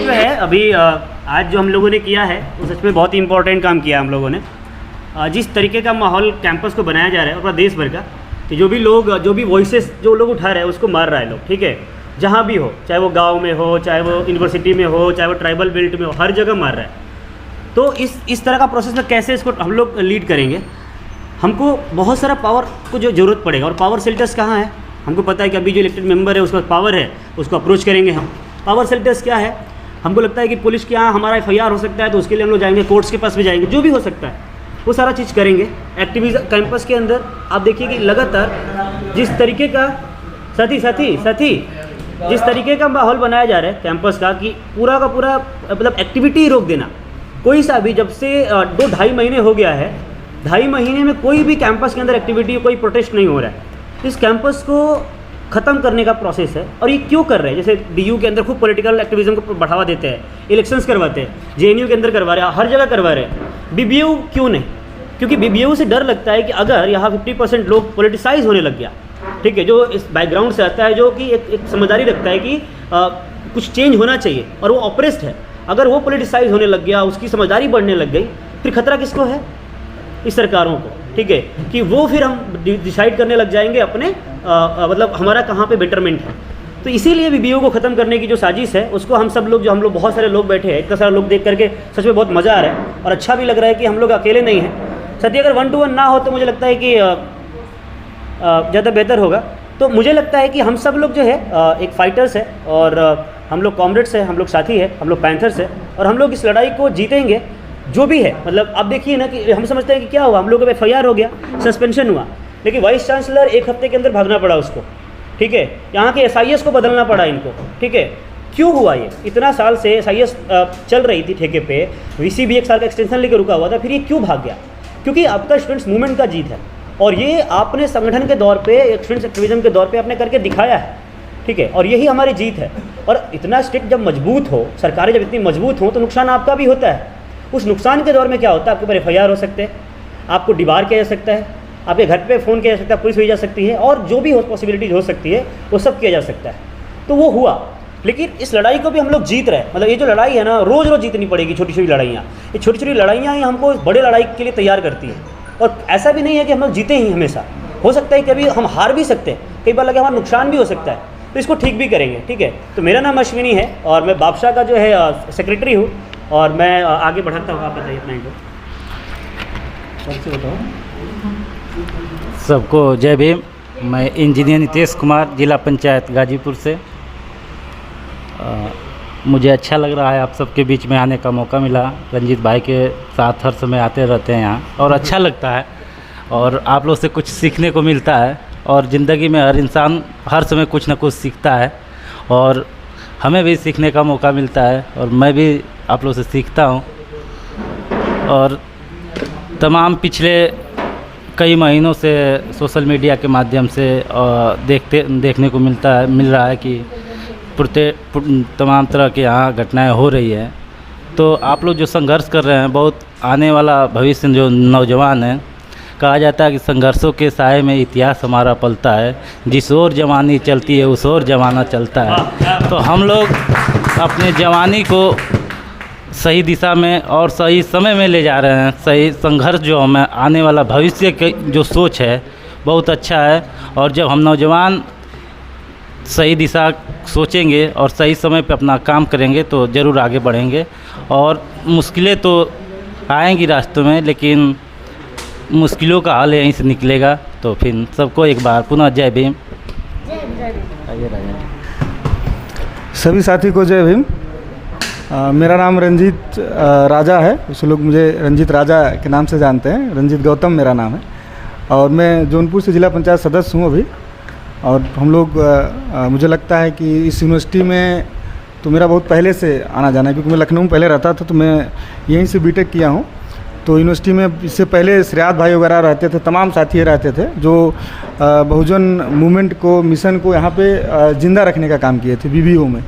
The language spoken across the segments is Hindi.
जो है अभी आज जो हम लोगों ने किया है वो सच में बहुत ही इंपॉर्टेंट काम किया हम लोगों ने। जिस तरीके का माहौल कैंपस को बनाया जा रहा है और पूरा देश भर का, कि जो भी वॉइसेस जो लोग उठा रहे हैं उसको मार रहा है लोग, ठीक है, जहाँ भी हो, चाहे वो गांव में हो, चाहे वो यूनिवर्सिटी में हो, चाहे वो ट्राइबल बेल्ट में हो, हर जगह मार रहा है। तो इस तरह का प्रोसेस में कैसे इसको हम लोग लीड करेंगे? हमको बहुत सारा पावर को जो ज़रूरत पड़ेगा, और पावर सेल्टर्स कहाँ है? हमको पता है कि अभी जो इलेक्टेड मेंबर है उसका पावर है, उसको अप्रोच करेंगे हम। पावर सेल्टर्स क्या है? हमको लगता है कि पुलिस के यहाँ हमारा FIR हो सकता है, तो उसके लिए हम लोग जाएंगे, कोर्ट्स के पास भी जाएंगे, जो भी हो सकता है वो सारा चीज़ करेंगे। एक्टिविज़म कैंपस के अंदर आप देखिए कि लगातार जिस तरीके का साथी जिस तरीके का माहौल बनाया जा रहा है कैंपस का, कि पूरा का पूरा मतलब एक्टिविटी रोक देना। कोई सा भी, जब से 2-2.5 महीने हो गया है, 2.5 महीने में कोई भी कैंपस के अंदर एक्टिविटी, कोई प्रोटेस्ट नहीं हो रहा है। इस कैंपस को ख़त्म करने का प्रोसेस है। और ये क्यों कर रहे हैं? जैसे DU के अंदर खूब पॉलिटिकल एक्टिविज्म को बढ़ावा देते हैं, इलेक्शंस करवाते हैं, JNU के अंदर करवा रहे हैं, हर जगह करवा रहे हैं। BBU क्यों नहीं? क्योंकि BBU से डर लगता है कि अगर यहाँ 50% लोग पॉलिटिसाइज होने लग गया, ठीक है, जो इस बैकग्राउंड से आता है, जो कि एक समझदारी रखता है कि कुछ चेंज होना चाहिए, और वो ऑप्रेस्ड है, अगर वो पॉलिटिसाइज होने लग गया, उसकी समझदारी बढ़ने लग गई, फिर खतरा किसको है? इस सरकारों को, ठीक है, कि वो फिर हम डिसाइड करने लग जाएंगे अपने मतलब हमारा कहाँ पे बेटरमेंट है। तो इसीलिए BBU को ख़त्म करने की जो साजिश है, उसको हम सब लोग, हम लोग बहुत सारे लोग बैठे हैं, इतना सारा लोग देख करके सच में बहुत मज़ा आ रहा है, और अच्छा भी लग रहा है कि हम लोग अकेले नहीं हैं। सत्य अगर 1 to 1 ना हो तो मुझे लगता है कि ज़्यादा बेहतर होगा। तो मुझे लगता है कि हम सब लोग जो है एक फाइटर्स है, और हम लोग कॉमरेड्स हैं, हम लोग साथी हैं, हम लोग पैंथर्स हैं, और हम लोग इस लड़ाई को जीतेंगे जो भी है। मतलब आप देखिए ना कि हम समझते हैं कि क्या हुआ, हम लोगों पे FIR हो गया, सस्पेंशन हुआ, लेकिन वाइस चांसलर 1 हफ्ते के अंदर भागना पड़ा उसको, ठीक है, यहाँ के SIS को बदलना पड़ा इनको, ठीक है। क्यों हुआ ये? इतना साल से SIS चल रही थी ठेके पे, VC भी 1 साल का एक्सटेंशन लेकर रुका हुआ था, फिर ये क्यों भाग गया? क्योंकि आपका स्टूडेंट्स मूवमेंट का जीत है, और ये आपने संगठन के दौर पे, स्टूडेंट्स एक्टिविज्म के दौर पे आपने करके दिखाया है, ठीक है, और यही हमारी जीत है। और इतना स्टेट जब मजबूत हो, सरकारें जब इतनी मजबूत हो, तो नुकसान आपका भी होता है। उस नुकसान के दौर में क्या होता है? आपके ऊपर FIR हो सकते हैं, आपको डिबार किया जा सकता है, आपके घर पे फ़ोन किया जा सकता है, पुलिस भेजी जा सकती है, और जो भी पॉसिबिलिटीज हो सकती है वो सब किया जा सकता है। तो वो हुआ, लेकिन इस लड़ाई को भी हम लोग जीत रहे हैं। मतलब ये जो लड़ाई है ना, रोज़ रोज़ जीतनी पड़ेगी। छोटी छोटी लड़ाइयाँ, ये छोटी छोटी लड़ाइयाँ ही हमको बड़े लड़ाई के लिए तैयार करती हैं। और ऐसा भी नहीं है कि हम लोग जीते ही हमेशा, हो सकता है कभी हम हार भी सकते हैं, कई बार लगे हमारा नुकसान भी हो सकता है, तो इसको ठीक भी करेंगे, ठीक है। तो मेरा नाम अश्विनी है, और मैं बादशाह का जो है सेक्रेटरी हूँ, और मैं आगे बढ़ाता हूँ। आप बताइए अपना इंट्रो। सबसे बताओ। सबको जय भीम। मैं इंजीनियर नितेश कुमार, जिला पंचायत गाजीपुर से। मुझे अच्छा लग रहा है आप सबके बीच में आने का मौका मिला। रंजीत भाई के साथ हर समय आते रहते हैं यहाँ, और अच्छा लगता है, और आप लोग से कुछ सीखने को मिलता है। और ज़िंदगी में हर इंसान हर समय कुछ ना कुछ सीखता है, और हमें भी सीखने का मौका मिलता है, और मैं भी आप लोग से सीखता हूँ। और तमाम पिछले कई महीनों से सोशल मीडिया के माध्यम से देखने को मिल रहा है कि तमाम तरह के यहाँ घटनाएं हो रही है। तो आप लोग जो संघर्ष कर रहे हैं, बहुत आने वाला भविष्य जो नौजवान है, कहा जाता है कि संघर्षों के साए में इतिहास हमारा पलता है, जिस ओर जवानी चलती है उस ओर जमाना चलता है। तो हम लोग अपने जवानी को सही दिशा में और सही समय में ले जा रहे हैं। सही संघर्ष जो हमें आने वाला भविष्य के जो सोच है बहुत अच्छा है, और जब हम नौजवान सही दिशा सोचेंगे और सही समय पे अपना काम करेंगे तो ज़रूर आगे बढ़ेंगे। और मुश्किलें तो आएंगी रास्तों में, लेकिन मुश्किलों का हल यहीं से निकलेगा। तो फिर सबको एक बार पुनः जय भीम। सभी साथी को जय भीम। मेरा नाम रंजीत राजा है, कुछ लोग मुझे रंजीत राजा के नाम से जानते हैं। रंजीत गौतम मेरा नाम है, और मैं जौनपुर से जिला पंचायत सदस्य हूँ अभी। और हम लोग मुझे लगता है कि इस यूनिवर्सिटी में तो मेरा बहुत पहले से आना जाना है, क्योंकि मैं लखनऊ में पहले रहता था, तो मैं यहीं से बीटेक किया हूँ। तो यूनिवर्सिटी में इससे पहले श्रेयात भाई वगैरह रहते थे, तमाम साथी रहते थे जो बहुजन मूवमेंट को, मिशन को यहाँ पे ज़िंदा रखने का काम किए थे BBU में।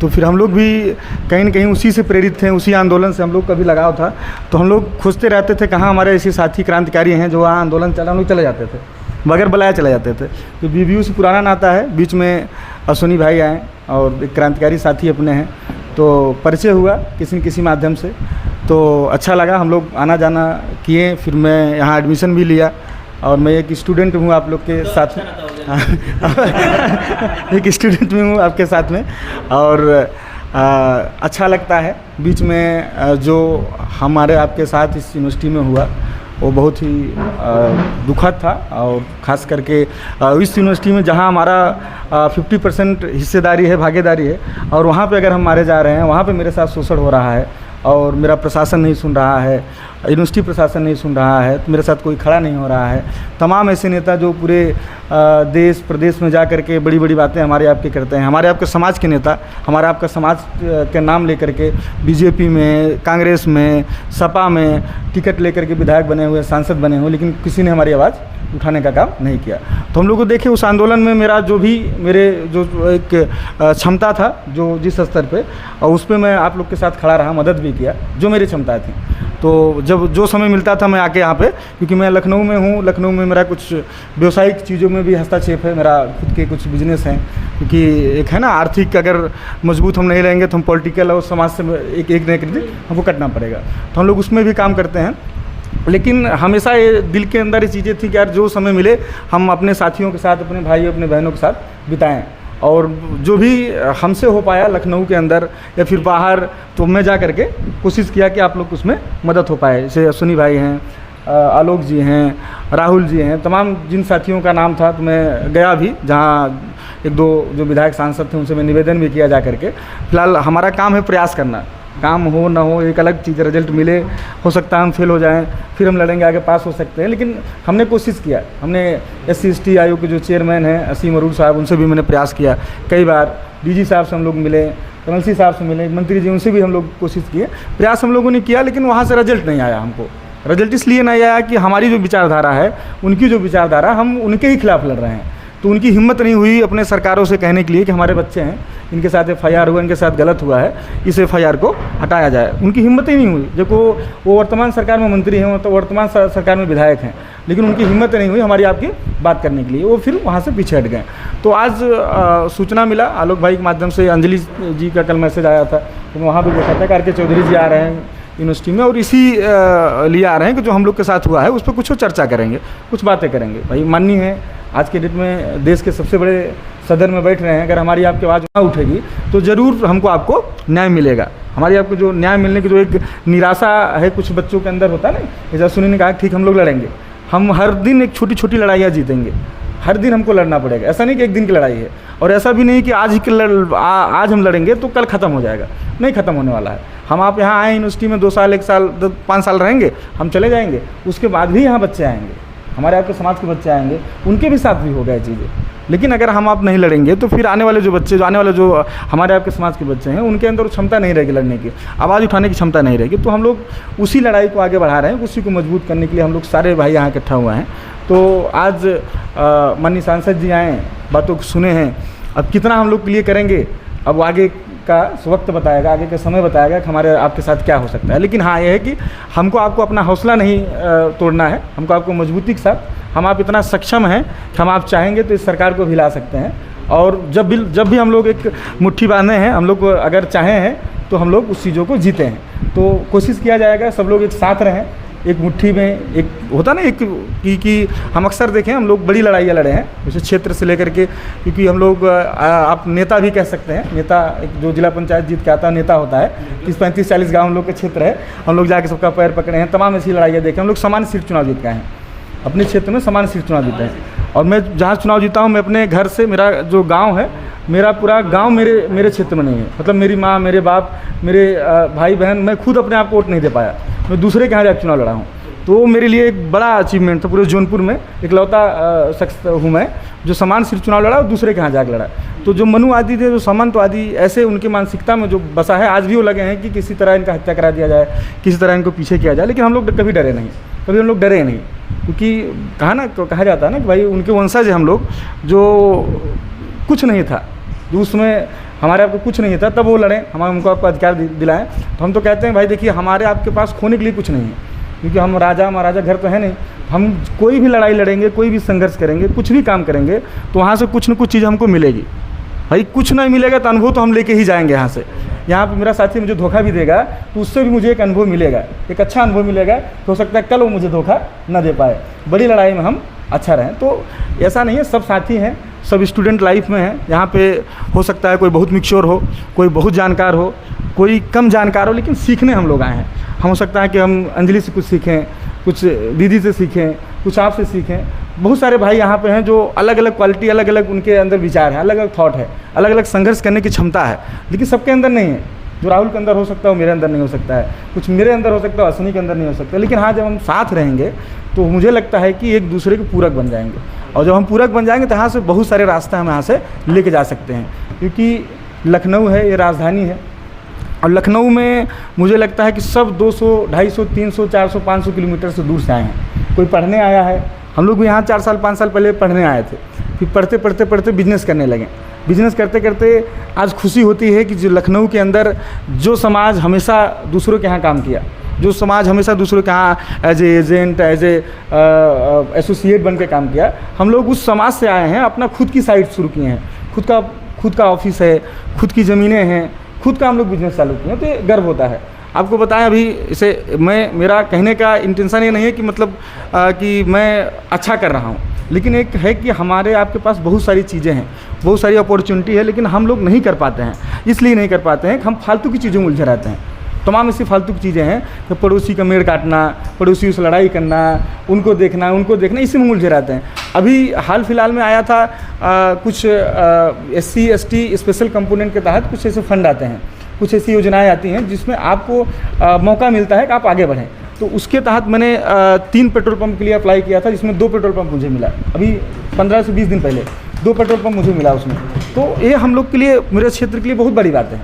तो फिर हम लोग भी कहीं न कहीं उसी से प्रेरित थे, उसी आंदोलन से हम लोग का भी लगाव था। तो हम लोग खोजते रहते थे कहाँ हमारे ऐसे साथी क्रांतिकारी हैं जो वहाँ आंदोलन चला, हम लोग चले जाते थे, बगैर बुलाए चले जाते थे। तो BBU से पुराना नाता है, बीच में अश्विनी भाई आए और एक क्रांतिकारी साथी अपने हैं, तो परिचय हुआ किसी न किसी माध्यम से, तो अच्छा लगा। हम लोग आना जाना किए, फिर मैं यहाँ एडमिशन भी लिया और मैं एक स्टूडेंट हूँ आप लोग के साथ में। एक स्टूडेंट में हूँ आपके साथ में, और अच्छा लगता है। बीच में जो हमारे आपके साथ इस यूनिवर्सिटी में हुआ वो बहुत ही दुखद था, और ख़ास करके इस यूनिवर्सिटी में जहां हमारा 50% हिस्सेदारी है, भागीदारी है, और वहां पे अगर हम मारे जा रहे हैं, वहां पे मेरे साथ शोषण हो रहा है और मेरा प्रशासन नहीं सुन रहा है, यूनिवर्सिटी प्रशासन नहीं सुन रहा है, तो मेरे साथ कोई खड़ा नहीं हो रहा है। तमाम ऐसे नेता जो पूरे देश प्रदेश में जा कर के बड़ी बड़ी बातें हमारे आपके करते हैं, हमारे आपके समाज के नेता हमारा आपका समाज के नाम लेकर के बीजेपी में, कांग्रेस में, सपा में टिकट लेकर के विधायक बने हुए, सांसद बने हुए, लेकिन किसी ने हमारी आवाज़ उठाने का काम नहीं किया। तो हम लोग को देखिए उस आंदोलन में मेरा जो भी मेरे जो एक क्षमता था, जो जिस स्तर पे, और उस पर मैं आप लोग के साथ खड़ा रहा, मदद भी किया जो मेरी क्षमता थी। तो जब जो समय मिलता था मैं आके यहाँ पे, क्योंकि मैं लखनऊ में हूँ, लखनऊ में मेरा कुछ व्यवसायिक चीज़ों में भी हस्तक्षेप है, मेरा खुद के कुछ बिजनेस हैं, क्योंकि एक है ना आर्थिक अगर मजबूत हम नहीं रहेंगे तो हम पॉलिटिकल और समाज से एक न एक दिन हमको कटना पड़ेगा। तो हम लोग उसमें भी काम करते हैं, लेकिन हमेशा ये दिल के अंदर ये चीज़ें थी कि यार जो समय मिले हम अपने साथियों के साथ, अपने भाइयों अपने बहनों के साथ बिताएं, और जो भी हमसे हो पाया लखनऊ के अंदर या फिर बाहर, तो मैं जा करके कोशिश किया कि आप लोग उसमें मदद हो पाए। जैसे अश्विनी भाई हैं, आलोक जी हैं, राहुल जी हैं, तमाम जिन साथियों का नाम था, तो मैं गया भी जहाँ एक दो जो विधायक सांसद थे उनसे मैं निवेदन भी किया जा करके। फिलहाल हमारा काम है प्रयास करना, काम हो ना हो एक अलग चीज़, रिजल्ट मिले, हो सकता है हम फेल हो जाएं, फिर हम लड़ेंगे, आगे पास हो सकते हैं, लेकिन हमने कोशिश किया। हमने SC/ST आयोग के जो चेयरमैन हैं असीम अरूर साहब, उनसे भी मैंने प्रयास किया कई बार, DG साहब से हम लोग मिले, कमल साहब से मिले, मंत्री जी उनसे भी हम लोग कोशिश किए, प्रयास हम लोगों ने किया, लेकिन वहाँ से रिजल्ट नहीं आया। हमको रिजल्ट इसलिए नहीं आया कि हमारी जो विचारधारा है, उनकी जो विचारधारा, हम उनके ही खिलाफ लड़ रहे हैं। तो उनकी हिम्मत नहीं हुई अपने सरकारों से कहने के लिए कि हमारे बच्चे हैं, इनके साथ FIR हुआ, इनके साथ गलत हुआ है, इस FIR को हटाया जाए। उनकी हिम्मत ही नहीं हुई। देखो वो वर्तमान सरकार में मंत्री हैं, तो वर्तमान सरकार में विधायक हैं, लेकिन उनकी हिम्मत नहीं हुई हमारी आपकी बात करने के लिए, वो फिर वहाँ से पीछे हट गए। तो आज सूचना मिला आलोक भाई के माध्यम से, अंजलि जी का कल मैसेज आया था, तो मैं वहाँ भी देखा था RK चौधरी जी आ रहे हैं यूनिवर्सिटी में, और इसी लिए आ रहे हैं कि जो हम लोग के साथ हुआ है उस पर कुछ चर्चा करेंगे, कुछ बातें करेंगे। भाई माननीय है, आज के डेट में देश के सबसे बड़े सदन में बैठ रहे हैं, अगर हमारी आपकी आवाज़ ना उठेगी तो ज़रूर हमको आपको न्याय मिलेगा। हमारी आपको जो न्याय मिलने की जो एक निराशा है कुछ बच्चों के अंदर होता है ना, जैसा सुनी ने कहा ठीक हम लोग लड़ेंगे, हम हर दिन एक छोटी छोटी लड़ाइयाँ जीतेंगे, हर दिन हमको लड़ना पड़ेगा। ऐसा नहीं कि एक दिन की लड़ाई है, और ऐसा भी नहीं कि आज हम लड़ेंगे तो कल ख़त्म हो जाएगा, नहीं ख़त्म होने वाला है। हम आप यहाँ आए यूनिवर्सिटी में 2 साल 1 साल 5 साल रहेंगे, हम चले जाएंगे, उसके बाद भी यहाँ बच्चे आएंगे, हमारे आपके समाज के बच्चे आएंगे, उनके भी साथ भी हो गए चीज़ें। लेकिन अगर हम आप नहीं लड़ेंगे तो फिर आने वाले जो बच्चे, जो आने वाले जो हमारे आपके समाज के बच्चे हैं, उनके अंदर क्षमता नहीं रहेगी लड़ने की, आवाज़ उठाने की क्षमता नहीं रहेगी। तो हम लोग उसी लड़ाई को आगे बढ़ा रहे हैं, उसी को मजबूत करने के लिए हम लोग सारे भाई यहाँ इकट्ठा हुए हैं। तो आज माननीय सांसद जी आए, बातों को सुने हैं, अब कितना हम लोग के लिए करेंगे, अब आगे का वक्त बताएगा, आगे का समय बताएगा कि हमारे आपके साथ क्या हो सकता है। लेकिन हाँ ये है कि हमको आपको अपना हौसला नहीं तोड़ना है, हमको आपको मजबूती के साथ, हम आप इतना सक्षम हैं कि हम आप चाहेंगे तो इस सरकार को भी हिला सकते हैं। और जब भी हम लोग एक मुट्ठी बांधे हैं, हम लोग अगर चाहें हैं तो हम लोग उस चीज़ों को जीते हैं। तो कोशिश किया जाएगा सब लोग एक साथ रहें, एक मुट्ठी में, एक होता ना एक कि हम अक्सर देखें हम लोग बड़ी लड़ाइयाँ लड़े हैं, जैसे क्षेत्र से लेकर के, क्योंकि हम लोग आप नेता भी कह सकते हैं, नेता एक जो जिला पंचायत जीत के आता है नेता होता है, 30-35-40 गाँव हम लोग के क्षेत्र है, हम लोग जाके सबका पैर पकड़े हैं, तमाम ऐसी लड़ाइयाँ देखें। हम लोग समान सीट चुनाव जीत गए हैं, अपने क्षेत्र में समान सीट चुनाव जीते हैं। और मैं जहाँ चुनाव जीता हूँ, मैं अपने घर से, मेरा जो गाँव है, मेरा पूरा गांव मेरे क्षेत्र में नहीं है, मतलब मेरी माँ, मेरे बाप, मेरे भाई बहन, मैं खुद अपने आप को वोट नहीं दे पाया, मैं दूसरे के यहाँ जाकर चुनाव लड़ा हूँ। तो वो मेरे लिए एक बड़ा अचीवमेंट था। पूरे जौनपुर में इकलौता शख्स हूँ मैं जो समान सीट चुनाव लड़ा और दूसरे के यहाँ जाकर लड़ा। तो जो मनु आदि थे, जो सामंतवादी, ऐसे उनकी मानसिकता में जो बसा है, आज भी वो लगे हैं कि किसी तरह इनका हत्या करा दिया जाए, किसी तरह इनको पीछे किया जाए। लेकिन हम लोग कभी डरे नहीं, कभी हम लोग डरे नहीं, क्योंकि कहा जाता है ना कि भाई उनके वंशज हम लोग, जो कुछ नहीं था, जो उसमें हमारे आपको कुछ नहीं था, तब वो लड़ें, हमारे उनको आपको अधिकार दिलाएं। तो हम तो कहते हैं भाई देखिए, हमारे आपके पास खोने के लिए कुछ नहीं है, क्योंकि हम राजा महाराजा घर तो है नहीं। हम कोई भी लड़ाई लड़ेंगे, कोई भी संघर्ष करेंगे, कुछ भी काम करेंगे, तो वहाँ से कुछ न कुछ चीज़ हमको मिलेगी। भाई कुछ नहीं मिलेगा तो अनुभव तो हम लेके ही जाएंगे यहाँ से, यहाँ पे मेरा साथी मुझे धोखा भी देगा तो उससे भी मुझे एक अनुभव मिलेगा, एक अच्छा अनुभव मिलेगा। तो हो सकता है कल वो मुझे धोखा न दे पाए, बड़ी लड़ाई में हम अच्छा रहें। तो ऐसा नहीं है, सब साथी हैं, सब स्टूडेंट लाइफ में हैं। यहाँ पे हो सकता है कोई बहुत मैच्योर हो, कोई बहुत जानकार हो, कोई कम जानकार हो, लेकिन सीखने हम लोग आए हैं। हम हो सकता है कि हम अंजलि से कुछ सीखें, कुछ दीदी से सीखें, कुछ आपसे सीखें। बहुत सारे भाई यहाँ पे हैं जो अलग अलग क्वालिटी, अलग अलग उनके अंदर विचार है, अलग अलग थॉट है, अलग अलग संघर्ष करने की क्षमता है, लेकिन सबके अंदर नहीं है। जो राहुल के अंदर हो सकता है वो मेरे अंदर नहीं हो सकता है, कुछ मेरे अंदर हो सकता है अश्विनी के अंदर नहीं हो सकता। लेकिन हाँ, जब हम साथ रहेंगे तो मुझे लगता है कि एक दूसरे के पूरक बन जाएंगे, और जब हम पूरक बन जाएंगे तो यहाँ से बहुत सारे रास्ते हम यहाँ से लेके जा सकते हैं। क्योंकि लखनऊ है, ये राजधानी है, और लखनऊ में मुझे लगता है कि सब 200, 250, 300, 400, 500 किलोमीटर से दूर से आए हैं। कोई पढ़ने आया है, हम लोग भी यहाँ 4 साल 5 साल पहले पढ़ने आए थे, फिर पढ़ते पढ़ते पढ़ते बिजनेस करने लगे। बिजनेस करते करते आज खुशी होती है कि जो लखनऊ के अंदर जो समाज हमेशा दूसरों के यहाँ काम किया, जो समाज हमेशा दूसरों के यहाँ as a agent, as a associate बन के काम किया, हम लोग उस समाज से आए हैं, अपना खुद की साइट शुरू किए हैं, खुद का ऑफिस है, खुद की ज़मीनें हैं, खुद का हम लोग बिजनेस चालू किए हैं। तो ये गर्व होता है। आपको बताएं, अभी इसे मेरा कहने का इंटेंशन ये नहीं है कि मतलब कि मैं अच्छा कर रहा हूँ, लेकिन एक है कि हमारे आपके पास बहुत सारी चीज़ें हैं, बहुत सारी अपॉर्चुनिटी है, लेकिन हम लोग नहीं कर पाते हैं। इसलिए नहीं कर पाते हैं कि हम फालतू की चीज़ों में उलझे रहते हैं। तमाम ऐसी फालतू की चीज़ें हैं कि पड़ोसी का मेड़ काटना, पड़ोसियों से लड़ाई करना, उनको देखना, इसी में उलझे रहते हैं। अभी हाल फिलहाल में आया था कुछ SC ST स्पेशल कंपोनेंट के तहत कुछ ऐसे फंड आते हैं, कुछ ऐसी योजनाएं आती हैं जिसमें आपको मौका मिलता है कि आप आगे बढ़ें। तो उसके तहत मैंने 3 पेट्रोल पंप के लिए अप्लाई किया था, जिसमें 2 पेट्रोल पंप मुझे मिला। अभी 15 से 20 दिन पहले 2 पेट्रोल पंप मुझे मिला उसमें। तो ये हम लोग के लिए, मेरे क्षेत्र के लिए बहुत बड़ी बात है।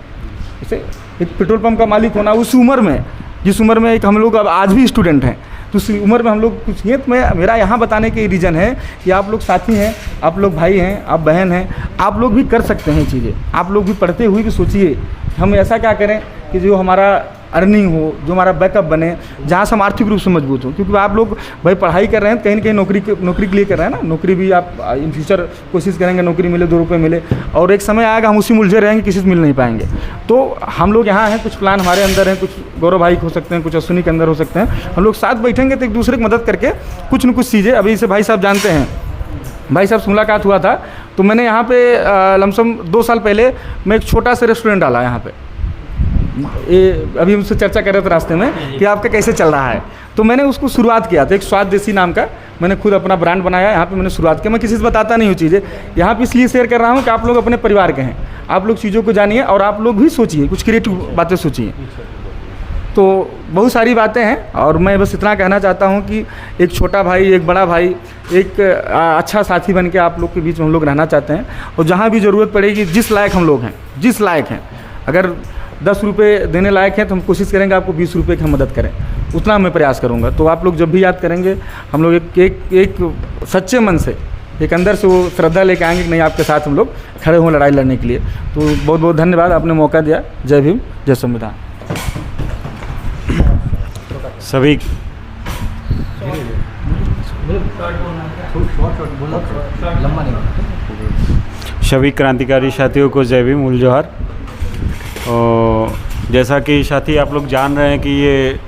जैसे एक पेट्रोल पंप का मालिक होना उस उम्र में, जिस उम्र में एक हम लोग अब आज भी स्टूडेंट हैं, तो उस उम्र में हम लोग कुछ ये, मेरा यहाँ बताने के रीज़न है कि आप लोग साथी हैं, आप लोग भाई हैं, आप बहन हैं, आप लोग भी कर सकते हैं चीज़ें। आप लोग भी पढ़ते हुए भी सोचिए हम ऐसा क्या करें कि जो हमारा अर्निंग हो, जो हमारा बैकअप बने, जहाँ से हम आर्थिक रूप से मजबूत हो। क्योंकि आप लोग भाई पढ़ाई कर रहे हैं, कहीं ना कहीं नौकरी के लिए कर रहे हैं ना, नौकरी भी आप इन फ्यूचर कोशिश करेंगे नौकरी मिले, 2 रुपये मिले, और एक समय आएगा हम उसी में उलझे रहेंगे, किसी से मिल नहीं पाएंगे। तो हम लोग यहाँ हैं, कुछ प्लान हमारे अंदर हैं, कुछ गौरव भाई हो सकते हैं, कुछ अश्विनी के अंदर हो सकते हैं। हम लोग साथ बैठेंगे तो एक दूसरे की मदद करके कुछ न कुछ चीज़ें, अभी इसे भाई साहब जानते हैं, भाई साहब से मुलाकात हुआ था तो मैंने यहाँ पे लमसम 2 साल पहले मैं एक छोटा सा रेस्टोरेंट डाला यहाँ पे। ये अभी हमसे चर्चा कर रहे थे रास्ते में कि आपका कैसे चल रहा है, तो मैंने उसको शुरुआत किया था, एक स्वाद देसी नाम का मैंने खुद अपना ब्रांड बनाया। यहाँ पे मैंने शुरुआत किया। मैं किसी से बताता नहीं हूँ चीज़ें, यहाँ पे इसलिए शेयर कर रहा हूँ कि आप लोग अपने परिवार के हैं, आप लोग चीज़ों को जानिए और आप लोग भी सोचिए, कुछ क्रिएटिव बातें सोचिए। तो बहुत सारी बातें हैं, और मैं बस इतना कहना चाहता हूँ कि एक छोटा भाई, एक बड़ा भाई, एक अच्छा साथी बन के आप लोग के बीच में हम लोग रहना चाहते हैं। और जहाँ भी ज़रूरत पड़ेगी, जिस लायक हम लोग हैं, जिस लायक हैं, अगर 10 रुपये देने लायक हैं तो हम कोशिश करेंगे आपको 20 रुपये की हम मदद करें, उतना मैं प्रयास करूँगा। तो आप लोग जब भी याद करेंगे, हम लोग एक सच्चे मन से, एक अंदर से वो श्रद्धा लेके आएंगे कि नहीं, आपके साथ हम लोग खड़े हों लड़ाई लड़ने के लिए। तो बहुत बहुत धन्यवाद, आपने मौका दिया। जय भीम, जय संविधान। सभी सभी क्रांतिकारी साथियों को जय भीम, उल जोहार। और जैसा कि साथी आप लोग जान रहे हैं कि ये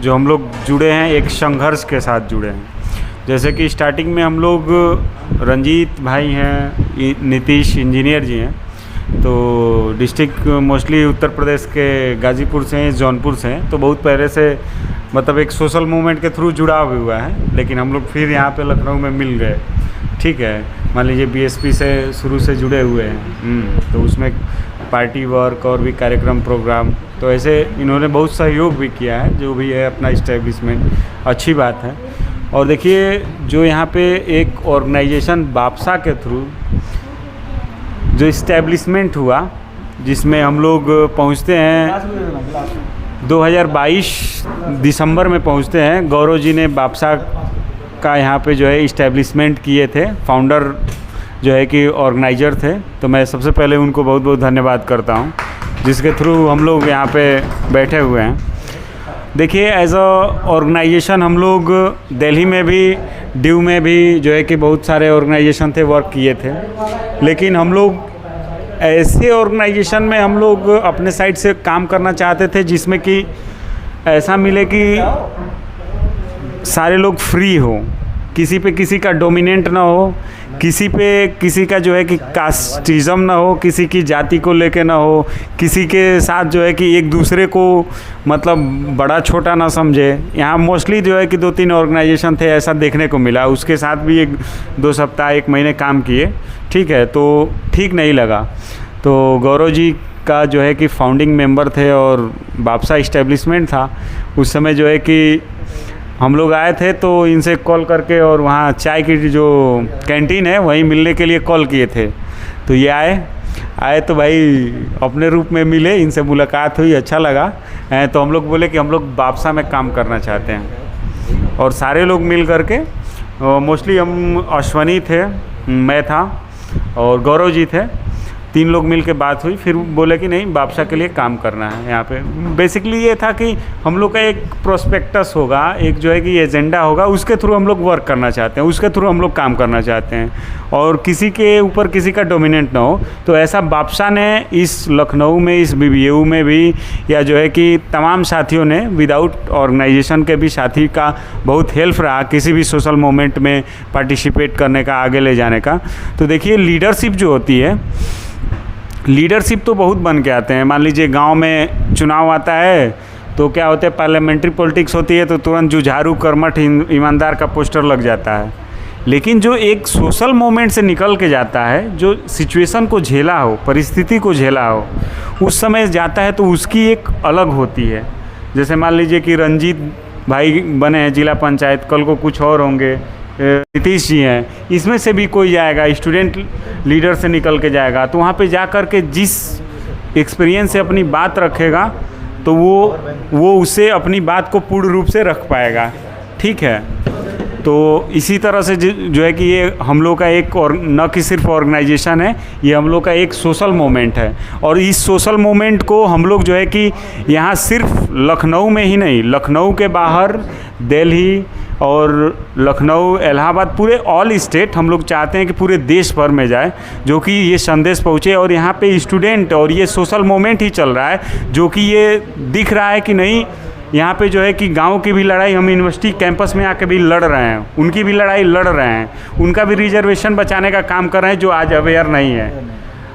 जो हम लोग जुड़े हैं, एक संघर्ष के साथ जुड़े हैं। जैसे कि स्टार्टिंग में हम लोग, रंजीत भाई हैं, नीतीश इंजीनियर जी हैं, तो डिस्ट्रिक्ट मोस्टली उत्तर प्रदेश के गाजीपुर से हैं, जौनपुर से हैं। तो बहुत पहले से मतलब एक सोशल मूवमेंट के थ्रू जुड़ाव भी हुआ है, लेकिन हम लोग फिर यहाँ पे लखनऊ में मिल गए। ठीक है, मान लीजिए BSP से शुरू से जुड़े हुए हैं, तो उसमें पार्टी वर्क और भी कार्यक्रम प्रोग्राम, तो ऐसे इन्होंने बहुत सहयोग भी किया है, जो भी है अपना इस्टेब्लिशमेंट, अच्छी बात है। और देखिए, जो यहाँ पे एक ऑर्गेनाइजेशन बापसा के थ्रू जो इस्टेब्लिशमेंट हुआ, जिसमें हम लोग पहुँचते हैं 2022 दिसंबर में पहुँचते हैं। गौरव जी ने बापसा का यहाँ पे जो है इस्टेब्लिशमेंट किए थे, फाउंडर जो है कि ऑर्गेनाइज़र थे। तो मैं सबसे पहले उनको बहुत बहुत धन्यवाद करता हूँ, जिसके थ्रू हम लोग यहाँ पे बैठे हुए हैं। देखिए, एज अ ऑर्गेनाइजेशन हम लोग दिल्ली में भी, ड्यू में भी जो है कि बहुत सारे ऑर्गेनाइजेशन थे, वर्क किए थे, लेकिन हम लोग ऐसे ऑर्गेनाइजेशन में हम लोग अपने साइड से काम करना चाहते थे जिसमें कि ऐसा मिले कि सारे लोग फ्री हो, किसी पे किसी का डोमिनेंट ना हो, किसी पे किसी का जो है कि कास्टिज़म ना हो, किसी की जाति को लेके ना हो, किसी के साथ जो है कि एक दूसरे को मतलब बड़ा छोटा ना समझे। यहाँ मोस्टली जो है कि 2-3 ऑर्गेनाइजेशन थे, ऐसा देखने को मिला। उसके साथ भी 1-2 सप्ताह 1 महीने काम किए, ठीक है, तो ठीक नहीं लगा। तो गौरव जी का जो है कि फाउंडिंग मेंबर थे और बापसा इस्टेब्लिशमेंट था उस समय, जो है कि हम लोग आए थे तो इनसे कॉल करके और वहाँ चाय की जो कैंटीन है वहीं मिलने के लिए कॉल किए थे। तो ये आए तो भाई अपने रूप में मिले, इनसे मुलाकात हुई, अच्छा लगा। तो हम लोग बोले कि हम लोग बापसा में काम करना चाहते हैं, और सारे लोग मिल करके, मोस्टली हम अश्वनी थे, मैं था और गौरव जी थे, 3 लोग मिल के बात हुई। फिर बोले कि नहीं, बापसा के लिए काम करना है। यहाँ पे बेसिकली ये था कि हम लोग का एक प्रोस्पेक्टस होगा, एक जो है कि एजेंडा होगा, उसके थ्रू हम लोग वर्क करना चाहते हैं, उसके थ्रू हम लोग काम करना चाहते हैं, और किसी के ऊपर किसी का डोमिनेंट ना हो। तो ऐसा बापसा ने इस लखनऊ में, इस BBU में भी, या जो है कि तमाम साथियों ने, विदाउट ऑर्गेनाइजेशन के भी साथी का बहुत हेल्प रहा किसी भी सोशल मूवमेंट में पार्टिसिपेट करने का, आगे ले जाने का। तो देखिए, लीडरशिप जो होती है, लीडरशिप तो बहुत बन के आते हैं। मान लीजिए गांव में चुनाव आता है तो क्या होता है, पार्लियामेंट्री पॉलिटिक्स होती है तो तुरंत जुझारू, कर्मठ, ईमानदार का पोस्टर लग जाता है। लेकिन जो एक सोशल मोमेंट से निकल के जाता है, जो सिचुएशन को झेला हो, परिस्थिति को झेला हो, उस समय जाता है, तो उसकी एक अलग होती है। जैसे मान लीजिए कि रंजीत भाई बने हैं जिला पंचायत, कल को कुछ और होंगे, नीतीश जी हैं, इसमें से भी कोई जाएगा, स्टूडेंट लीडर से निकल के जाएगा, तो वहाँ पे जा कर के जिस एक्सपीरियंस से अपनी बात रखेगा तो वो उससे अपनी बात को पूर्ण रूप से रख पाएगा, ठीक है। तो इसी तरह से जो है कि ये हम लोग का एक, और न कि सिर्फ ऑर्गेनाइजेशन है, ये हम लोग का एक सोशल मूवमेंट है। और इस सोशल मूवमेंट को हम लोग जो है कि यहाँ सिर्फ लखनऊ में ही नहीं, लखनऊ के बाहर दिल्ली और लखनऊ, इलाहाबाद, पूरे ऑल स्टेट हम लोग चाहते हैं कि पूरे देश भर में जाए, जो कि ये संदेश पहुँचे। और यहाँ पे स्टूडेंट और ये सोशल मूवमेंट ही चल रहा है, जो कि ये दिख रहा है कि नहीं, यहाँ पे जो है कि गांव की भी लड़ाई हम यूनिवर्सिटी कैंपस में आके भी लड़ रहे हैं, उनकी भी लड़ाई लड़ रहे हैं, उनका भी रिजर्वेशन बचाने का काम कर रहे हैं, जो आज अवेयर नहीं है।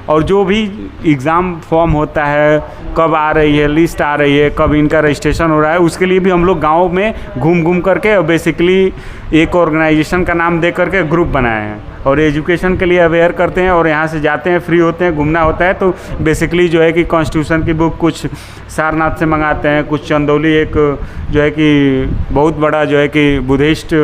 और जो भी एग्ज़ाम फॉर्म होता है, कब आ रही है, लिस्ट आ रही है, कब इनका रजिस्ट्रेशन हो रहा है, उसके लिए भी हम लोग गाँव में घूम करके, और बेसिकली एक ऑर्गेनाइजेशन का नाम दे करके ग्रुप बनाए हैं, और एजुकेशन के लिए अवेयर करते हैं। और यहाँ से जाते हैं, फ्री होते हैं, घूमना होता है, तो बेसिकली जो है कि कॉन्स्टिट्यूशन की बुक कुछ सारनाथ से मंगाते हैं, कुछ चंदौली, एक जो है कि बहुत बड़ा जो है कि बुद्धिस्ट